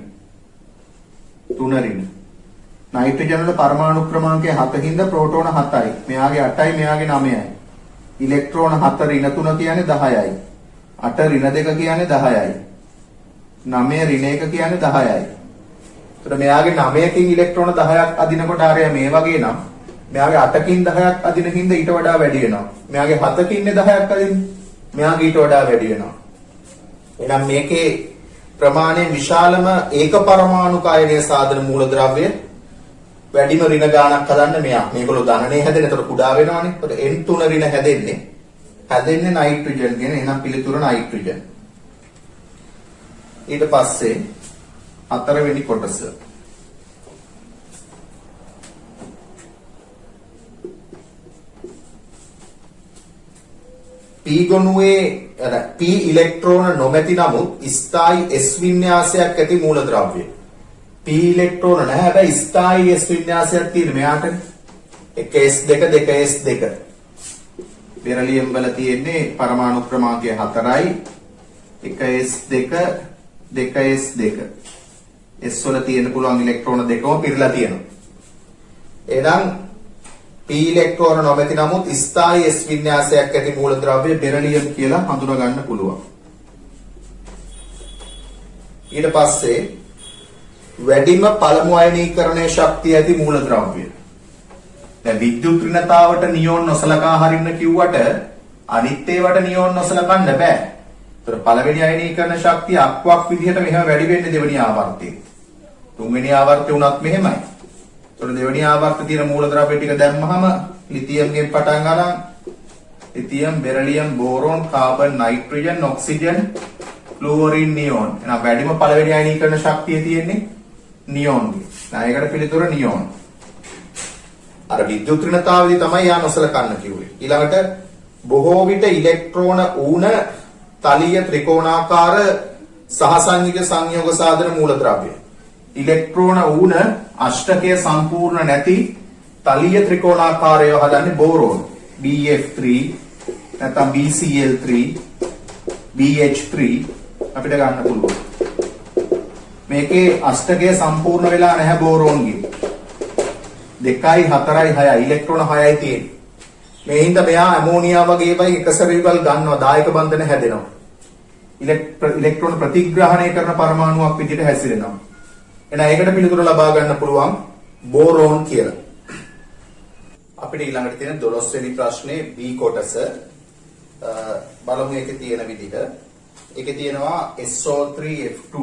3 ඍණ. නයිට්‍රජන් වල පරමාණු ක්‍රමාංකය 7 හින්දා ප්‍රෝටෝන 7යි. මෙයාගේ 8යි මෙයාගේ 9යි. ඉලෙක්ට්‍රෝන 7 ඍණ 3 කියන්නේ 10යි. 8 ඍණ 2 කියන්නේ 10යි. 9 ඍණ 1 කියන්නේ 10යි. එතකොට මෙයාගේ 9කින් ඉලෙක්ට්‍රෝන 10ක් අදිනකොට ආරය මේ වගේ නම් මෙයාගේ 8කින් 10ක් අදින හින්දා ඊට වඩා වැඩි වෙනවා. මෙයාගේ 7කින් 10ක් අදින්නේ. මෙයාගේ ඊට වඩා වැඩි වෙනවා. එහෙනම් මේකේ ප්‍රමාණය විශාලම ඒක පරමාණු කායනීය සාධන මූලද්‍රව්‍ය වැඩිම ඍණ ගාණක් හදන්න මෙයා. මේගොල්ලෝ ධනනේ හැදෙන. එතකොට කුඩා වෙනවනේ. එතකොට N3 ඍණ හැදෙන්නේ නයිට්‍රජන් කියන. එහෙනම් පිළිතුර නයිට්‍රජන්. ඊට පස්සේ හතරවෙනි කොටස. P ගොනුවේ P ඉලෙක්ට්‍රෝන නොමැති නමුත් ස්ථායි S වින්‍යාසයක් ඇති මූලද්‍රව්‍ය. P ඉලෙක්ට්‍රෝන නැහැ හැබැයි ස්ථායි S වින්‍යාසයක් තියෙන මෙයාට 1s2 2s2. බෙරලියම් වල තියෙන්නේ පරමාණු ක්‍රමාංකය 4යි 1s2 2s2. S වල තියෙන්න පුළුවන් ඉලෙක්ට්‍රෝන දෙකම පිරලා තියෙනවා. එහෙනම් P ඉලෙක්ට්‍රෝන නොමැති නමුත් ස්ථායි S වින්‍යාසයක් ඇති මූලද්‍රව්‍ය බෙරලියම් කියලා හඳුනා ගන්න පුළුවන්. ඊට පස්සේ වැඩිම පළමු අයනීකරණයේ ශක්තිය ඇති මූලද්‍රව්‍ය. දැන් විද්‍යුත් ඍණතාවට නියෝන් නොසලකා හරින්න කිව්වට අනිත් ඒවාට නියෝන් නොසලකන්න බෑ. ඒතර පළවෙනි අයනීකරණ ශක්තිය අක්වක් විදිහට මෙහෙම වැඩි වෙන්නේ දෙවෙනි ආවර්තයේ. තුන්වෙනි ආවර්තය උනත් මෙහෙමයි. ඒතර දෙවෙනි ආවර්තයේ තියෙන මූලද්‍රව්‍ය ටික දැම්මහම ලිතියම්ගෙන් පටන් අරන් lithium, beryllium, boron, carbon, nitrogen, oxygen, fluorine, neon. එහෙනම් වැඩිම පළවෙනි අයනීකරණ ශක්තිය තියෙන්නේ නියෝන්ගේ. දැන් ඒකට පිළිතුර නියෝන්. අර විද්‍යුත් ඍණතාවදී තමයි යා නොසලකන්න කිව්වේ. ඊළඟට බොහෝ විට ඉලෙක්ට්‍රෝන ඌන තලීය ත්‍රිකෝණාකාර සහසංයුග සංයෝග සාධන මූලද්‍රව්‍ය. ඉලෙක්ට්‍රෝන ඌන අෂ්ටකය සම්පූර්ණ නැති තලීය ත්‍රිකෝණාකාරය හදන්නේ බෝරෝන්. BF3 නැත්නම් BCl3 BH3 අපිට ගන්න පුළුවන්. මේකේ අෂ්ටකය සම්පූර්ණ වෙලා නැහැ බෝරෝන්ගේ. 2යි 4යි 6යි ඉලෙක්ට්‍රෝන 6යි තියෙන්නේ. මේ හින්දා මෙයා ඇමෝනියා වගේ ඒවායි එකසර විවල් ගන්නවා දායක බන්ධන හැදෙනවා. ඉලෙක්ට්‍රෝන ප්‍රතිග්‍රහණය කරන පරමාණුවක් විදිහට හැසිරෙනවා. එහෙනම් ඒකට පිළිතුර ලබා ගන්න පුළුවන් බෝරෝන් කියලා. අපිට ඊළඟට තියෙන 12 වෙනි ප්‍රශ්නේ B කොටස බලමු ඒකේ තියෙන විදිහ. ඒකේ තියෙනවා SO3F2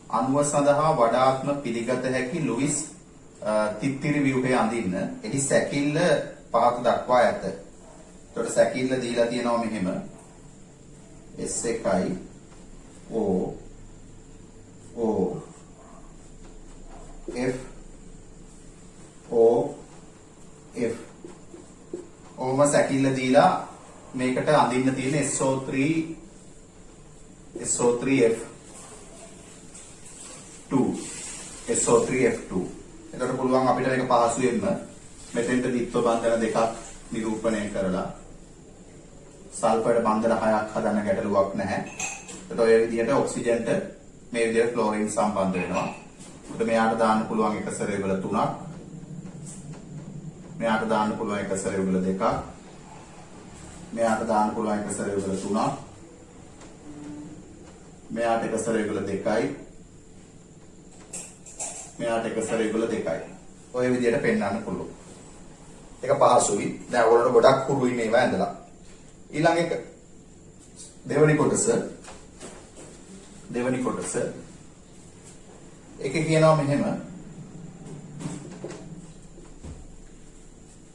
අණුව සඳහා වඩාත්ම පිළිගත හැකි ලුයිස් තිත්තිරි ව්‍යුහය අඳින්න. එහි සැකිල්ල පහත දක්වා ඇත. එතකොට සැකිල්ල දීලා තියෙනවා මෙහෙම. S1 O O F O F ඕම සැකිල්ල දීලා මේකට අඳින්න තියෙන SO3F2 එතකොට පුළුවන් අපිට මේක පහසුවෙන්ම මෙතෙන්ට දිත්ව බන්ධන දෙකක් නිරූපණය කරලා සල්ෆර් බන්ධන 6ක් හදන්න ගැටලුවක් නැහැ. එතකොට ඔය විදිහට ඔක්සිජන්ට මේ විදිහට ක්ලෝරින් සම්බන්ධ වෙනවා. එතකොට මෙයාට දාන්න පුළුවන් එක සැරේවල 3ක්. මෙයාට දාන්න පුළුවන් එක සැරේවල 2ක්. මෙයාට දාන්න පුළුවන් එක සැරේවල 3ක්. මෙයාට එක සැරේවල 2යි. මෙයාට එක සැරේවල 2යි. ඔය විදිහට පෙන්වන්න පුළුවන්. ඒක පහසුයි. දැන් ඔයගොල්ලෝ ගොඩක් හුරු ඉන්නේ ඒවා ඇඳලා. ඊළඟ එක දෙවෙනි කොටස ඒකේ කියනවා මෙහෙම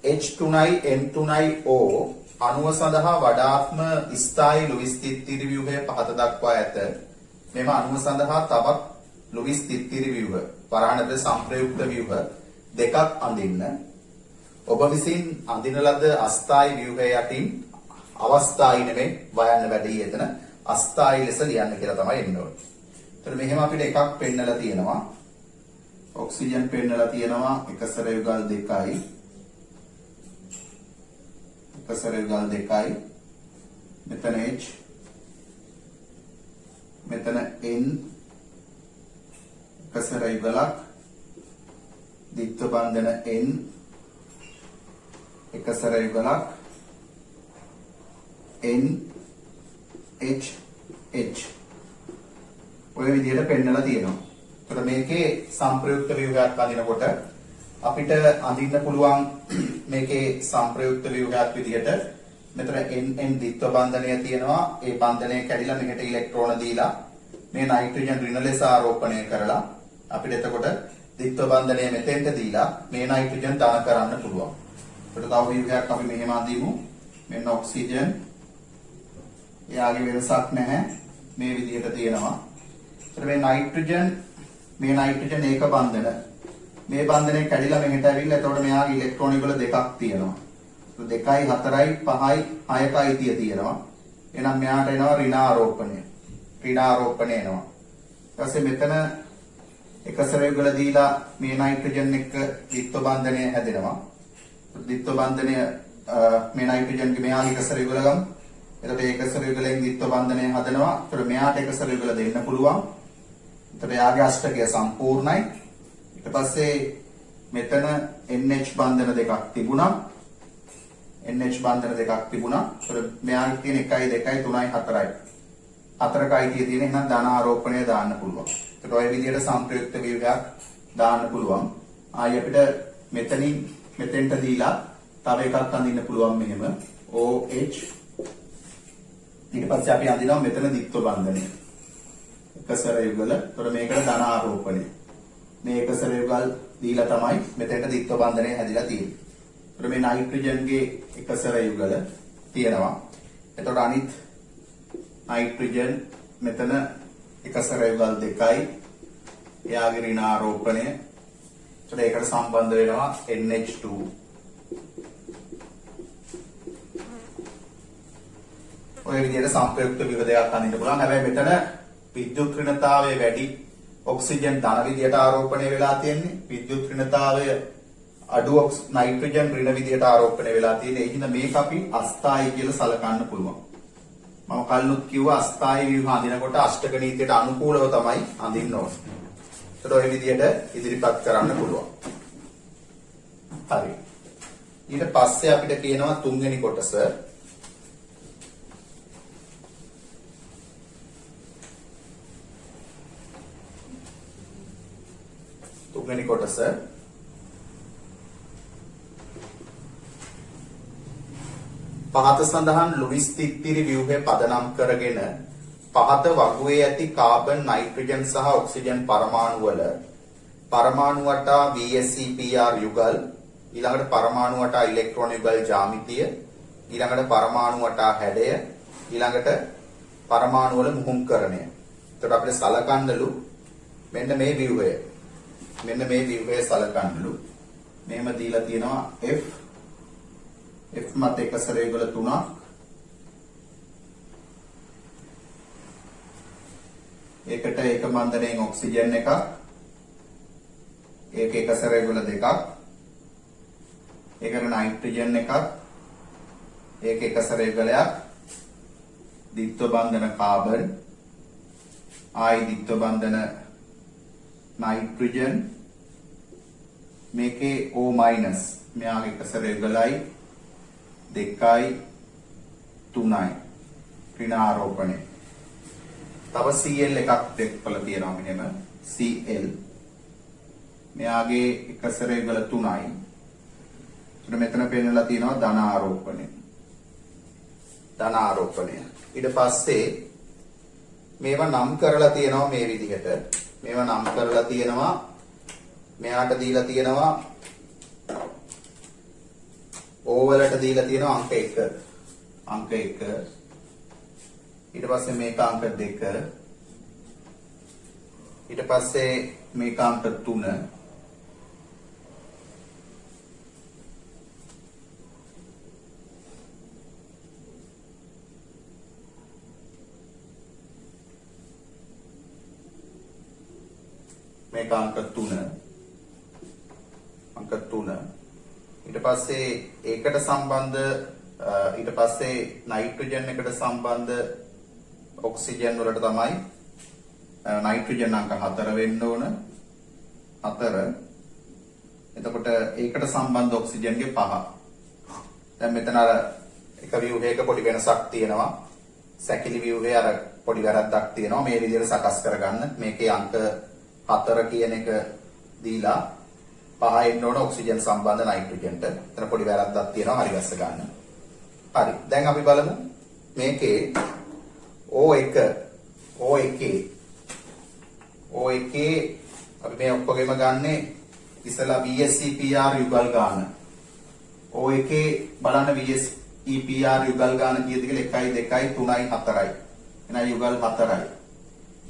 H3යි N3යි O අණුව සඳහා වඩාත්ම ස්ථායි ලුයිස් තිත්තිරි ව්‍යුහය පහත දක්වා ඇත. මෙම අණුව සඳහා තවත් ලුයිස් තිත්තිරි ව්‍යුහ වරහණද සංප්‍රයුක්ත ව්‍යුහ දෙකක් අඳින්න. ඔබ විසින් අඳින ලද අස්ථායි ව්‍යුහය යටින් අවස්ථායි නෙමෙයි වයන්න වැඩි එතන අස්ථායි ලෙස ලියන්න කියලා තමයි එන්න ඕනේ. එතකොට මෙහෙම අපිට එකක් පෙන්නලා තියෙනවා. ඔක්සිජන් පෙන්නලා තියෙනවා එක සැර යුගල් 2යි. එක සරයුගල් දෙකයි මෙතන h මෙතන n එක සරයුගලක් ද්විත්ව බන්ධන n එක සරයුගලක් n h h ඔය විදිහට පෙන්නලා තියෙනවා. ඒතර මේකේ සංප්‍රයුක්ත ව්‍යුහයක් අඳිනකොට අපිට අඳින්න පුළුවන් මේකේ සංප්‍රයුක්ත ව්‍යුහයක් විදිහට මෙතන n ද්විත්ව බන්ධනය තියෙනවා. ඒ බන්ධනය කැඩිලා මෙහෙට ඉලෙක්ට්‍රෝන දීලා මේ නයිට්‍රජන් ඍණ ලෙස ආරෝපණය කරලා අපිට එතකොට ද්විත්ව බන්ධනය මෙතෙන්ට දීලා මේ නයිට්‍රජන් ධන කරන්න පුළුවන්. ඒකට තව ව්‍යුහයක් අපි මෙහෙම අඳිමු. මෙන්න ඔක්සිජන්. එයාගේ වෙනසක් නැහැ. මේ විදිහට තියෙනවා. ඒතර මේ නයිට්‍රජන් ඒක බන්ධන. මේ බන්ධනය කැඩිලා මෙහෙට ඇවිල්ලා එතකොට මෙයාගේ ඉලෙක්ට්‍රෝන වල දෙකක් තියෙනවා. 2යි 4යි 5යි 6ක අයිතිය තියෙනවා. එහෙනම් මෙයාට එනවා ඍණ ආරෝපණය. ඍණ ආරෝපණය එනවා. ඊට පස්සේ මෙතන එක සරයුගල දීලා මේ නයිට්‍රජන් එක්ක ද්විත්ව බන්ධනය හැදෙනවා. ද්විත්ව බන්ධනය මේ නයිට්‍රජන්ගේ මෙයාගේ එක සරයුගල ගමු. එතකොට ඒක සරයුගලෙන් ද්විත්ව බන්ධනය හදනවා. ඒතර මෙයාට එක සරයුගල දෙන්න පුළුවන්. ඒතර එයාගේ අෂ්ටකය සම්පූර්ණයි. ඊට පස්සේ මෙතන NH බන්ධන දෙකක් තිබුණා. NH බන්ධන දෙකක් තිබුණා. ඒතර මෙයාගේ තියෙන 1යි 2යි 3යි 4යි. 4ක අයිතිය තියෙන එහෙනම් ධන ආරෝපණය දාන්න පුළුවන්. ඒතර ඔය විදිහට සංප්‍රයුක්ත ව්‍යුහයක් දාන්න පුළුවන්. ආයි අපිට මෙතනින් මෙතෙන්ට දීලා තව එකක් අඳින්න පුළුවන් මෙහෙම OH. ඊට පස්සේ අපි අඳිනවා මෙතන ද්විත්ව බන්ධනය. එක සරයුගල. ඒතර මේකට ධන ආරෝපණය. මේ එක සරයුගල් දීලා තමයි මෙතෙන්ට ද්විත්ව බන්ධනය හැදිලා තියෙන්නේ. ඒතර මේ නයිට්‍රජන්ගේ එක සරයුගල තියෙනවා. එතකොට අනිත් නයිට්‍රජන් මෙතන එක සරයුගල් දෙකයි. එයාගේ ඍණ ආරෝපණය. ඒතර ඒකට සම්බන්ධ වෙනවා NH2. ඔය විදිහට සංප්‍රයුක්ත ව්‍යුහ දෙකක් අඳින්න පුළුවන්. හැබැයි මෙතන විද්‍යුත් ඍණතාවය වැඩි ඔක්සිජන් ධන විදිහට ආරෝපණය වෙලා තියෙන්නේ. විද්‍යුත් ඍණතාවය අඩු නයිට්‍රජන් ඍණ විදිහට ආරෝපණය වෙලා තියෙන්නේ. ඒ හින්දා මේක අපි අස්ථායි කියලා සලකන්න පුළුවන්. මම කලිනුත් කිව්වා අස්ථායි ව්‍යුහ අඳිනකොට අෂ්ටක නීතියට අනුකූලව තමයි අඳින්න ඕනේ. ඒතර ඔය විදිහට ඉදිරිපත් කරන්න පුළුවන්. හරි. ඊට පස්සේ අපිට කියනවා තුන්වෙනි කොටස. තුන්වෙනි කොටස පහත සඳහන් ලුයිස් තිත්තිරි ව්‍යුහය පදනම් කරගෙන පහත වගුවේ ඇති කාබන් නයිට්‍රජන් සහ ඔක්සිජන් පරමාණු වල පරමාණු වටා VSEPR යුගල් ඊළඟට පරමාණු වටා ඉලෙක්ට්‍රෝන යුගල් ජ්‍යාමිතිය ඊළඟට පරමාණු වටා හැඩය ඊළඟට පරමාණු වල මුහුම්කරණය. එතකොට අපිට සලකන්නලු මෙන්න මේ ව්‍යුහය. මෙන්න මේ ව්‍යුහය සලකන්නලු. මෙහෙම දීලා තියෙනවා F මත එක සරයුගල 3ක්. ඒකට එක බන්ධනයෙන් ඔක්සිජන් එකක්. ඒක එක සරයුගල දෙකක්. ඒකට නයිට්‍රජන් එකක්. ඒක එක සරයුගලයක්. ද්විත්ව බන්ධන කාබන්. ආයි ද්විත්ව බන්ධන නයිට්‍රජන්. මේකේ O- මෙයාගේ එක සරයුගලයි 2යි 3යි ඍණ ආරෝපණය. තව Cl එකක් දෙකපළ තියෙනවා මෙහෙම Cl. මෙයාගේ එක සරයුගල 3යි. ඒත් මෙතන පෙන්නලා තියෙනවා ධන ආරෝපණය. ධන ආරෝපණය. ඊට පස්සේ මේවා නම් කරලා තියෙනවා මේ විදිහට. මේවා නම් කරලා තියෙනවා. මෙයාට දීලා තියෙනවා O වලට දීලා තියෙනවා අංක 1. අංක 1. ඊට පස්සේ මේක අංක 2. ඊට පස්සේ මේක අංක 3. මේක අංක 3. අංක 3. ඊට පස්සේ ඒකට සම්බන්ධ ඊට පස්සේ නයිට්‍රජන් එකට සම්බන්ධ ඔක්සිජන් වලට තමයි නයිට්‍රජන් අංක 4 වෙන්න ඕන. 4. එතකොට ඒකට සම්බන්ධ ඔක්සිජන්ගේ 5. දැන් මෙතන අර එක ව්‍යුහයක පොඩි වෙනසක් තියෙනවා. සැකිලි ව්‍යුහයේ අර පොඩි වැරද්දක් තියෙනවා. මේ විදිහට සකස් කරගන්න. මේකේ අංක 4 කියන එක දීලා 5 එන්න ඕන ඔක්සිජන් සම්බන්ධ නයිට්‍රජන්ට. එතන පොඩි වැරද්දක් තියෙනවා. හරි ගස්ස ගන්න. හරි. දැන් අපි බලමු මේකේ O1 අපි මේ ඔක්කොගෙම ගන්නේ ඉස්සලා VSEPR යුගල් ගන්න. O1 බලන්න VSEPR යුගල් ගන්න කීයද කියලා 1 2 3යි 4යි. එහෙනම් යුගල් 4යි.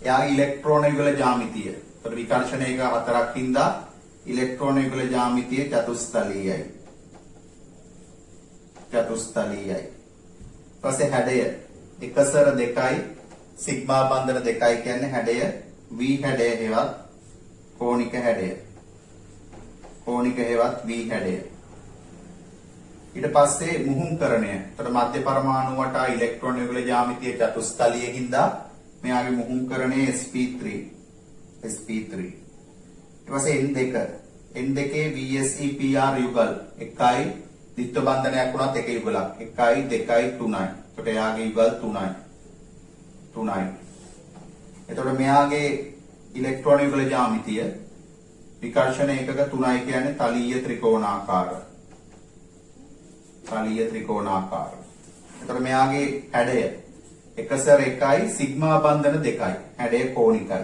එයාගේ ඉලෙක්ට්‍රෝන යුගල ජ්‍යාමිතිය. ඒතර විකර්ෂණයක 4ක් හින්දා ඉලෙක්ට්‍රෝන යුගල ජ්‍යාමිතිය චතුස්තලීයයි. ඊපස්සේ හැඩය එකසර 2යි සිග්මා බන්ධන 2යි කියන්නේ හැඩය V හැඩය හේවත් කෝණික හැඩය. V හැඩය. ඊට පස්සේ මුහුම්කරණය. ඒතර මධ්‍ය පරමාණුවට ඉලෙක්ට්‍රෝන යුගල ජ්‍යාමිතිය චතුස්තලීය හින්දා මෙයාගේ මුහුම්කරණය sp3. ඊට පස්සේ n2 VSEPR යුගල් 1යි ද්විත්ව බන්ධනයක් වුණත් එක යුගලක් 1යි 2යි 3යි. එතකොට එයාගේ යුගල් 3යි. එතකොට මෙයාගේ ඉලෙක්ට්‍රෝන යුගල ජ්‍යාමිතිය විකර්ෂණ ඒකක 3යි කියන්නේ තලීය ත්‍රිකෝණාකාර. එතකොට මෙයාගේ හැඩය එකසර 1යි සිග්මා බන්ධන 2යි. හැඩය කෝණිකයි.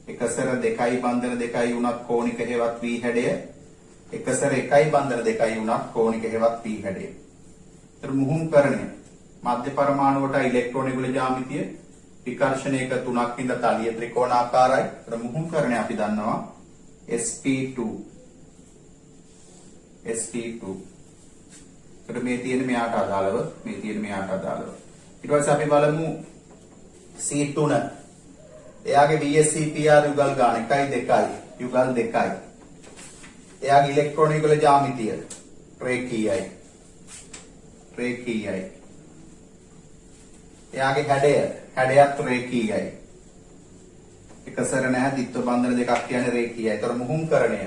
එකසර 2යි බන්ධන 2යි වුණත් කෝණික හේවත් V හැඩය. එකසර 1යි බන්ධන 2යි වුණත් කෝණික හේවත් V හැඩය. ඒතර මුහුම්කරණය මධ්‍ය පරමාණුවට ඉලෙක්ට්‍රෝන යුගල ජ්‍යාමිතිය විකර්ෂණයක 3ක් ඉඳ තලීය ත්‍රිකෝණාකාරයි. ඒතර මුහුම්කරණය අපි දන්නවා sp2. ඒතර මේ තියෙන මෙයාට අදාළව ඊට පස්සේ අපි බලමු C3. එයාගේ VSEPR යුගල් ගාන 1 2යි යුගල් 2යි. එයාගේ ඉලෙක්ට්‍රෝන යුගල ජ්‍යාමිතිය රේඛීයයි. එයාගේ හැඩයත් රේඛීයයි. එකසර නැහැ ද්විත්ව බන්ධන දෙකක් කියන්නේ රේඛීයයි. ඒතර මුහුම්කරණය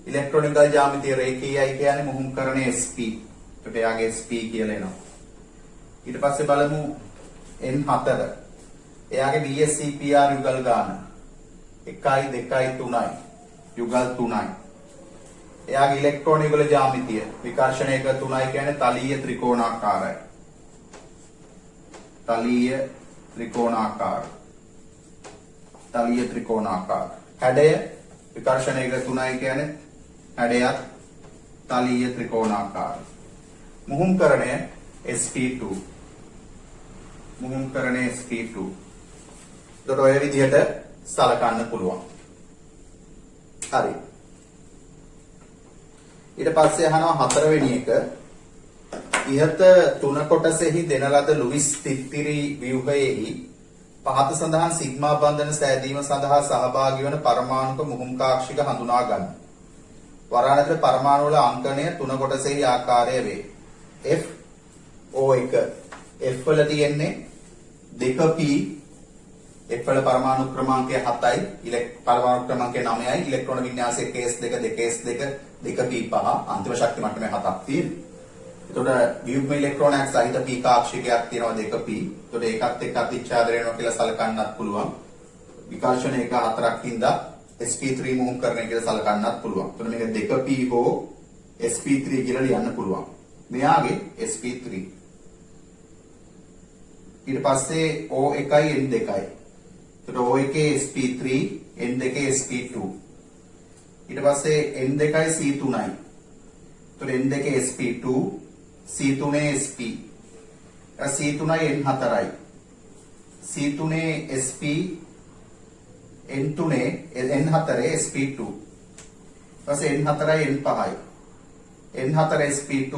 ඉලෙක්ට්‍රෝන යුගල ජ්‍යාමිතිය රේඛීයයි කියන්නේ මුහුම්කරණය sp. ඒකට එයාගේ sp කියලා එනවා. ඊට පස්සේ බලමු n4. එයාගේ VSEPR යුගල් ගාන 1යි 2යි 3යි යුගල් 3යි. එයාගේ ඉලෙක්ට්‍රෝන යුගල ජ්‍යාමිතිය විකර්ෂණයක 3යි කියන්නේ තලීය ත්‍රිකෝණාකාරයි. හැඩය විකර්ෂණයක 3යි කියන්නේ හැඩයත් තලීය ත්‍රිකෝණාකාරයි. මුහුම්කරණය sp2. ඒකට ඔය විදිහට සලකන්න පුළුවන්. හරි. ඊට පස්සේ අහනවා 4 වෙනි එක. ඉහත 3 කොටසෙහි දෙන ලද ලුයිස් තිත්තිරි ව්‍යුහයේහි පහත සඳහන් සිග්මා බන්ධන සෑදීම සඳහා සහභාගී වන පරමාණුක මුහුම්කාක්ෂික හඳුනා ගන්න. වරාණතර පරමාණු වල අංකණය 3 කොටසෙහි ආකාරය වේ. F O1 F වල තියෙන්නේ 2p F වල පරමාණු ක්‍රමාංකය 7යි පරමාණු ක්‍රමාංකය 9යි ඉලෙක්ට්‍රෝන වින්‍යාසයේ case 2 2s 2 2p 5 අන්තිම ශක්ති මට්ටමේ 7ක් තියෙනවා. එතකොට ව්‍යුහම ඉලෙක්ට්‍රෝනයක් සහිත p කාක්ෂිකයක් තියෙනවා 2p. එතකොට ඒකත් එක්ක අතිච්ඡාදනය වෙනවා කියලා සලකන්නත් පුළුවන්. විකර්ෂණ එක 4ක් හින්දා sp3 මුහුම්කරණය කියලා සලකන්නත් පුළුවන්. එතකොට මේක 2p හෝ sp3 කියලා ලියන්න පුළුවන්. මෙයාගේ sp3. ඊට පස්සේ O1යි N2යි. එතකොට O1 sp3 N2 sp2. ඊට පස්සේ N2යි C3යි. එතකොට N2 sp2 C3 sp. C3යි N4යි. C3 sp N4 sp2. ඊපස්සේ N4යි N5යි. N4 sp2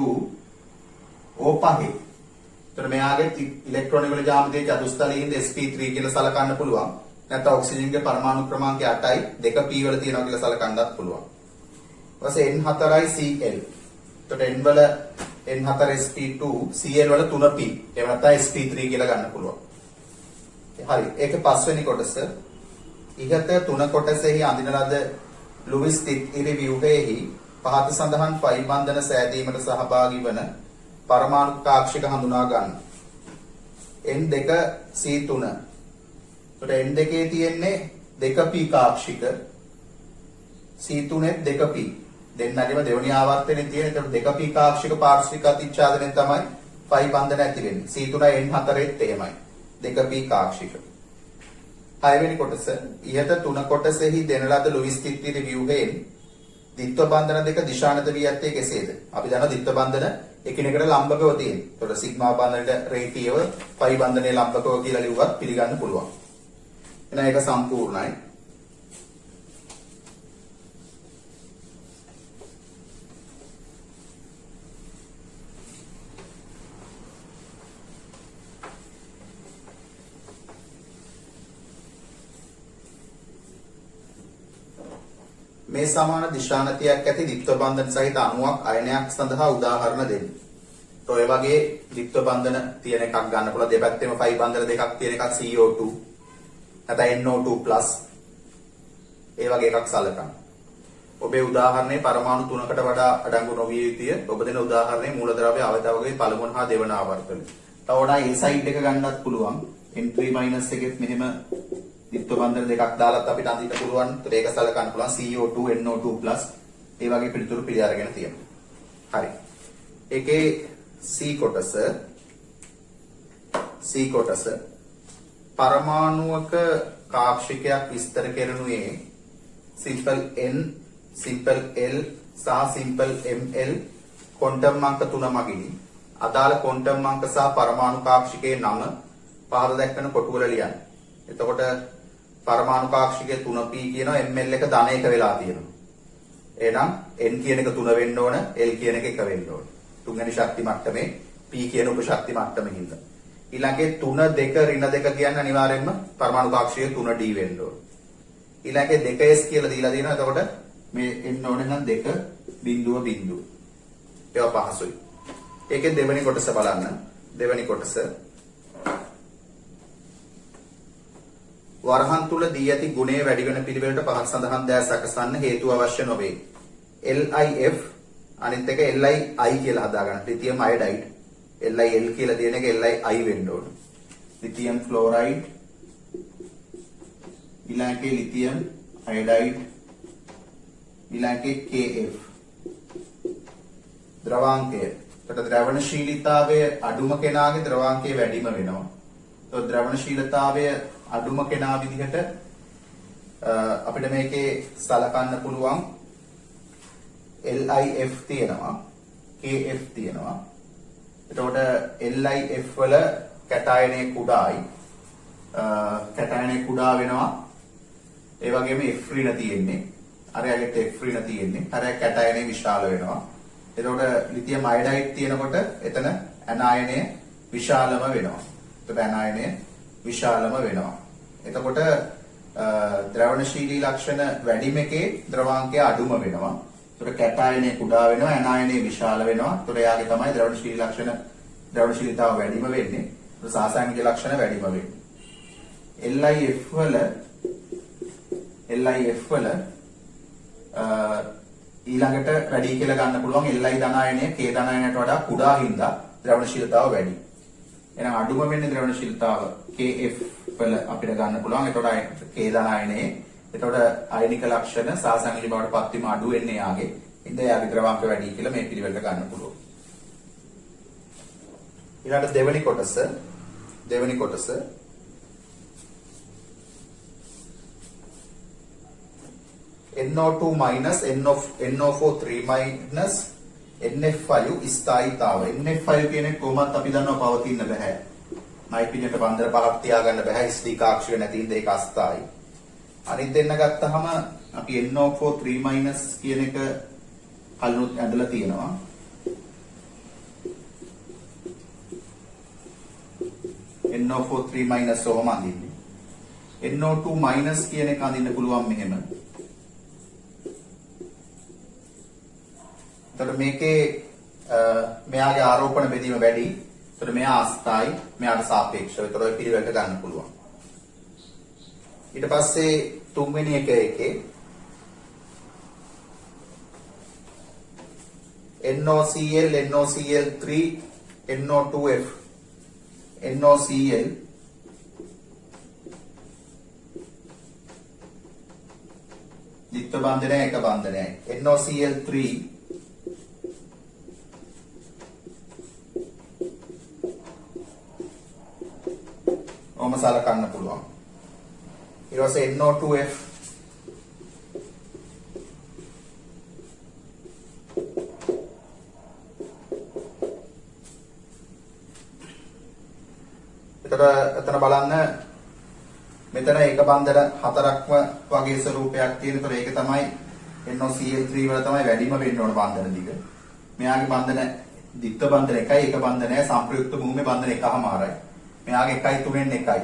O5. එතකොට මෙයාගේ ඉලෙක්ට්‍රෝන යුගල ජ්‍යාමිතිය චතුස්තලීයින්ද sp3 කියලා සලකන්න පුළුවන්. නැත්නම් ඔක්සිජන්ගේ පරමාණු ක්‍රමාංකය 8යි 2p වල තියෙනවා කියලා සලකන්නත් පුළුවන්. ඊපස්සේ N4යි Cl. එතකොට N වල N4sp2 Cl වල 3p එහෙම නැත්නම් sp3 කියලා ගන්න පුළුවන්. හරි. ඒක පස්වෙනි කොටස. ඉහත තුන කොටසෙහි අඳින ලද ලුයිස් තිත්තිරි ව්‍යුහයෙහි පහත සඳහන් ෆයි බන්ධන සෑදීමට සහභාගී වන පරමාණු කාක්ෂික හඳුනා ගන්න. N2 C3. ඒකට N2 තියෙන්නේ 2p කාක්ෂික. C3 2p. දෙන්නගෙම දෙවෙනි ආවර්තනයේ තියෙන ඒකට 2p කාක්ෂික පාර්ශ්වික අතිච්ඡාදනයෙන් තමයි ෆයි බන්ධන ඇති වෙන්නේ. C3 N4ෙත් එහෙමයි. 2p කාක්ෂික. හයවෙනි කොටස ඉහත තුන කොටසෙහි දෙන ලද ලුයිස් තිත්තිරි ව්‍යුහයෙන් ද්විත්ව බන්ධන දෙක දිශානත වී ඇත්තේ කෙසේද? අපි දන්නවා ද්විත්ව බන්ධන එකිනෙකට ලම්බකව තියෙන. ඒතකොට සිග්මා බන්ධනයට රේඛීයව පයි බන්ධනයේ ලම්බකව කියලා ලිව්වත් පිළිගන්න පුළුවන්. එහෙනම් ඒක සම්පූර්ණයි. මේ සමාන දිශානතියක් ඇති ද්විත්ව බන්ධන සහිත අණුවක් අයනයක් සඳහා උදාහරණ දෙන්න. ඔය වගේ ද්විත්ව බන්ධන තියෙන එකක් ගන්න පුළුවන්. දෙපැත්තෙම ෆයි බන්ධන දෙකක් තියෙන එකක් CO2 නැත්නම් NO2+ ඒ වගේ එකක් සලකන්න. ඔබේ උදාහරණේ පරමාණු 3කට වඩා අඩංගු නොවිය යුතුය. ඔබ දෙන උදාහරණේ මූලද්‍රව්‍ය අවයවයේ පළමුව හා දෙවන ආවර්තනය. තව වඩා ඒ සයිඩ් එක ගන්නත් පුළුවන්. N3- එකෙත් මෙහෙම ද්විත්ව බන්ධන දෙකක් දාලත් අපිට අඳින්න පුළුවන්. ඒක සලකන්න පුළුවන් CO2 NO2+ ඒ වගේ පිළිතුරු පිළි අරගෙන තියෙනවා. හරි. ඒකේ C කොටස පරමාණුවක කාක්ෂිකයක් විස්තර කරනුයේ සිම්පල් N, සිම්පල් L සහ සිම්පල් Ml ක්වොන්ටම් අංක 3 මගිනි. අදාළ ක්වොන්ටම් අංක සහ පරමාණු කාක්ෂිකයේ නම පහත දැක්වෙන කොටුවල ලියන්න. එතකොට පරමාණු කාක්ෂිකයේ 3p කියනවා ml එක ධන 1 වෙලා තියෙනවා. එහෙනම් n කියන එක 3 වෙන්න ඕන, l කියන එක 1 වෙන්න ඕන. තුන්වෙනි ශක්ති මට්ටමේ p කියන උප ශක්ති මට්ටමේ හින්දා. ඊළඟේ 3 2 ඍණ 2 කියන්නේ අනිවාර්යයෙන්ම පරමාණු කාක්ෂිකයේ 3d වෙන්න ඕන. ඊළඟේ 2s කියලා දීලා තියෙනවා. එතකොට මේ එන්න ඕනේ නම් 2 බිංදුව බිංදුව. ඒවා පහසුයි. ඒකේ දෙවෙනි කොටස බලන්න. දෙවෙනි කොටස වරහන් තුල දී ඇති ගුණයේ වැඩි වෙන පිළිවෙලට පහත් සඳහන් දෑ සකසන්න හේතු අවශ්‍ය නොවේ. LiF අනිත් එක LiI කියලා හදාගන්න. Lithium iodide. LiL කියලා දෙන එක LiI වෙන්න ඕන. ලිතියම් ෆ්ලෝරයිඩ් ඊළඟේ ලිතියම් අයඩයිඩ් ඊළඟේ KF ද්‍රවාංකය. එතකොට ද්‍රවණශීලීතාවය අඩුම කෙනාගේ ද්‍රවාංකය වැඩිම වෙනවා. එතකොට ද්‍රවණශීලතාවය අඩුම කෙනා විදිහට අපිට මේකේ සලකන්න පුළුවන් LiF තියෙනවා KF තියෙනවා. එතකොට LiF වල කැටායනයේ කුඩායි කැටායනයේ කුඩා වෙනවා. ඒ වගේම F ඍණ තියෙන්නේ. අරයගෙත් F ඍණ තියෙන්නේ. අරය කැටායනයේ විශාල වෙනවා. එතකොට ලිතියම් අයඩයිඩ් තියෙනකොට එතන ඇනායනය විශාලම වෙනවා. එතකොට ඇනායනය විශාලම වෙනවා. එතකොට ද්‍රවණශීලී ලක්ෂණ වැඩිම එකේ ද්‍රවාංකය අඩුම වෙනවා. එතකොට කැටායනය කුඩා වෙනවා, ඇනායනය විශාල වෙනවා. එතකොට එයාගේ තමයි ද්‍රවණශීලී ලක්ෂණ ද්‍රවණශීලීතාව වැඩිම වෙන්නේ. එතකොට සාසාංගික ලක්ෂණ වැඩිම වෙන්නේ. LiF වල ඊළඟට වැඩි කියලා ගන්න පුළුවන් Li ධනායනය K ධනායනයට වඩා කුඩා හින්දා ද්‍රවණශීලතාව වැඩි. එහෙනම් අඩුම වෙන්නේ ද්‍රවණශීලතාව KF වල අපිට ගන්න පුළුවන්. එතකොට K ධනායනයේ එතකොට අයනික ලක්ෂණ සාසංගික බවට පත් වීම අඩු වෙන්නේ යාගේ. ඉතින් යාගේ ද්‍රවාංක වැඩි කියලා මේ පිළිවෙලට ගන්න පුළුවන්. ඊළඟට දෙවෙනි කොටස NO2 minus NO4 3 minus NF5 ස්ථායීතාව. NF5 කියන්නේ කොහොමත් අපි දන්නවා පවතින්න බෑ. නයිපිනට බන්ධන පහක් තියාගන්න බෑ. ස්ථී කාක්ෂික නැති ඉඳ ඒක අස්ථායි. අනිත් දෙන්න ගත්තාම අපි NO4 3 minus කියන එක කලිනුත් ඇඳලා තියෙනවා. NO4 3 minus ඔහොම අඳින්නේ. NO2 minus කියන එක අඳින්න පුළුවන් මෙහෙම. එතකොට මේකේ මෙයාගේ ආරෝපණ බෙදීම වැඩි. ඒතර මෙයා අස්ථායි මෙයාට සාපේක්ෂව. ඒතර ඔය පිළිවෙලට ගන්න පුළුවන්. ඊට පස්සේ තුන්වෙනි එකේ NOCl, NOCl3, NO2F, NOCl ද්විත්ව බන්ධනය එක බන්ධනයයි. NOCl3 ඔහොම සලකන්න පුළුවන්. ඊට පස්සේ NO2F එතන බලන්න මෙතන එක බන්ධන හතරක්ම වගේ ස්වරූපයක් තියෙන. ඒතර ඒක තමයි NOCl3 වල තමයි වැඩිම වෙන්න ඕන බන්ධන දිග. මෙයාගේ බන්ධන ද්විත්ව බන්ධන එකයි, එක බන්ධනය සංප්‍රයුක්ත භූමියේ බන්ධන එකමාරයි. මෙයාගේ 1යි 3න් 1යි.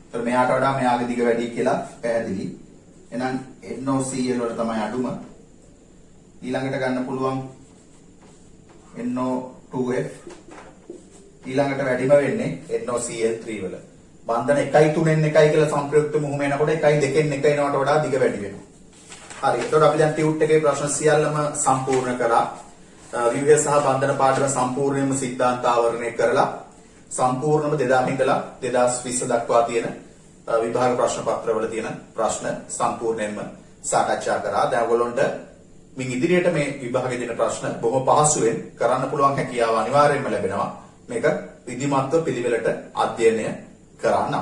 ඒතර මෙයාට වඩා මෙයාගේ දිග වැඩි කියලා පැහැදිලි. එහෙනම් NOCl වල තමයි අඩුම. ඊළඟට ගන්න පුළුවන් NO2F. ඊළඟට වැඩිම වෙන්නේ NOCl3 වල. බන්ධන 1යි 3න් 1යි කියලා සංප්‍රයුක්ත මුහුම එනකොට 1යි 2න් 1 එනවට වඩා දිග වැඩි වෙනවා. හරි. එතකොට අපි දැන් ටියුට් එකේ ප්‍රශ්න සියල්ලම සම්පූර්ණ කරා. විව්‍ය සහ බන්ධන පාඩම සම්පූර්ණයෙන්ම සිද්ධාන්ත ආවරණය කරලා සම්පූර්ණම 2000 ඉඳලා 2020 දක්වා තියෙන විභාග ප්‍රශ්න පත්‍රවල තියෙන ප්‍රශ්න සම්පූර්ණයෙන්ම සාකච්ඡා කරා. දැන් ඔයගොල්ලොන්ට මින් ඉදිරියට මේ විභාගයේ දෙන ප්‍රශ්න බොහොම පහසුවෙන් කරන්න පුළුවන් හැකියාව අනිවාර්යයෙන්ම ලැබෙනවා. මේක විධිමත්ව පිළිවෙලට අධ්‍යයනය කරන්න.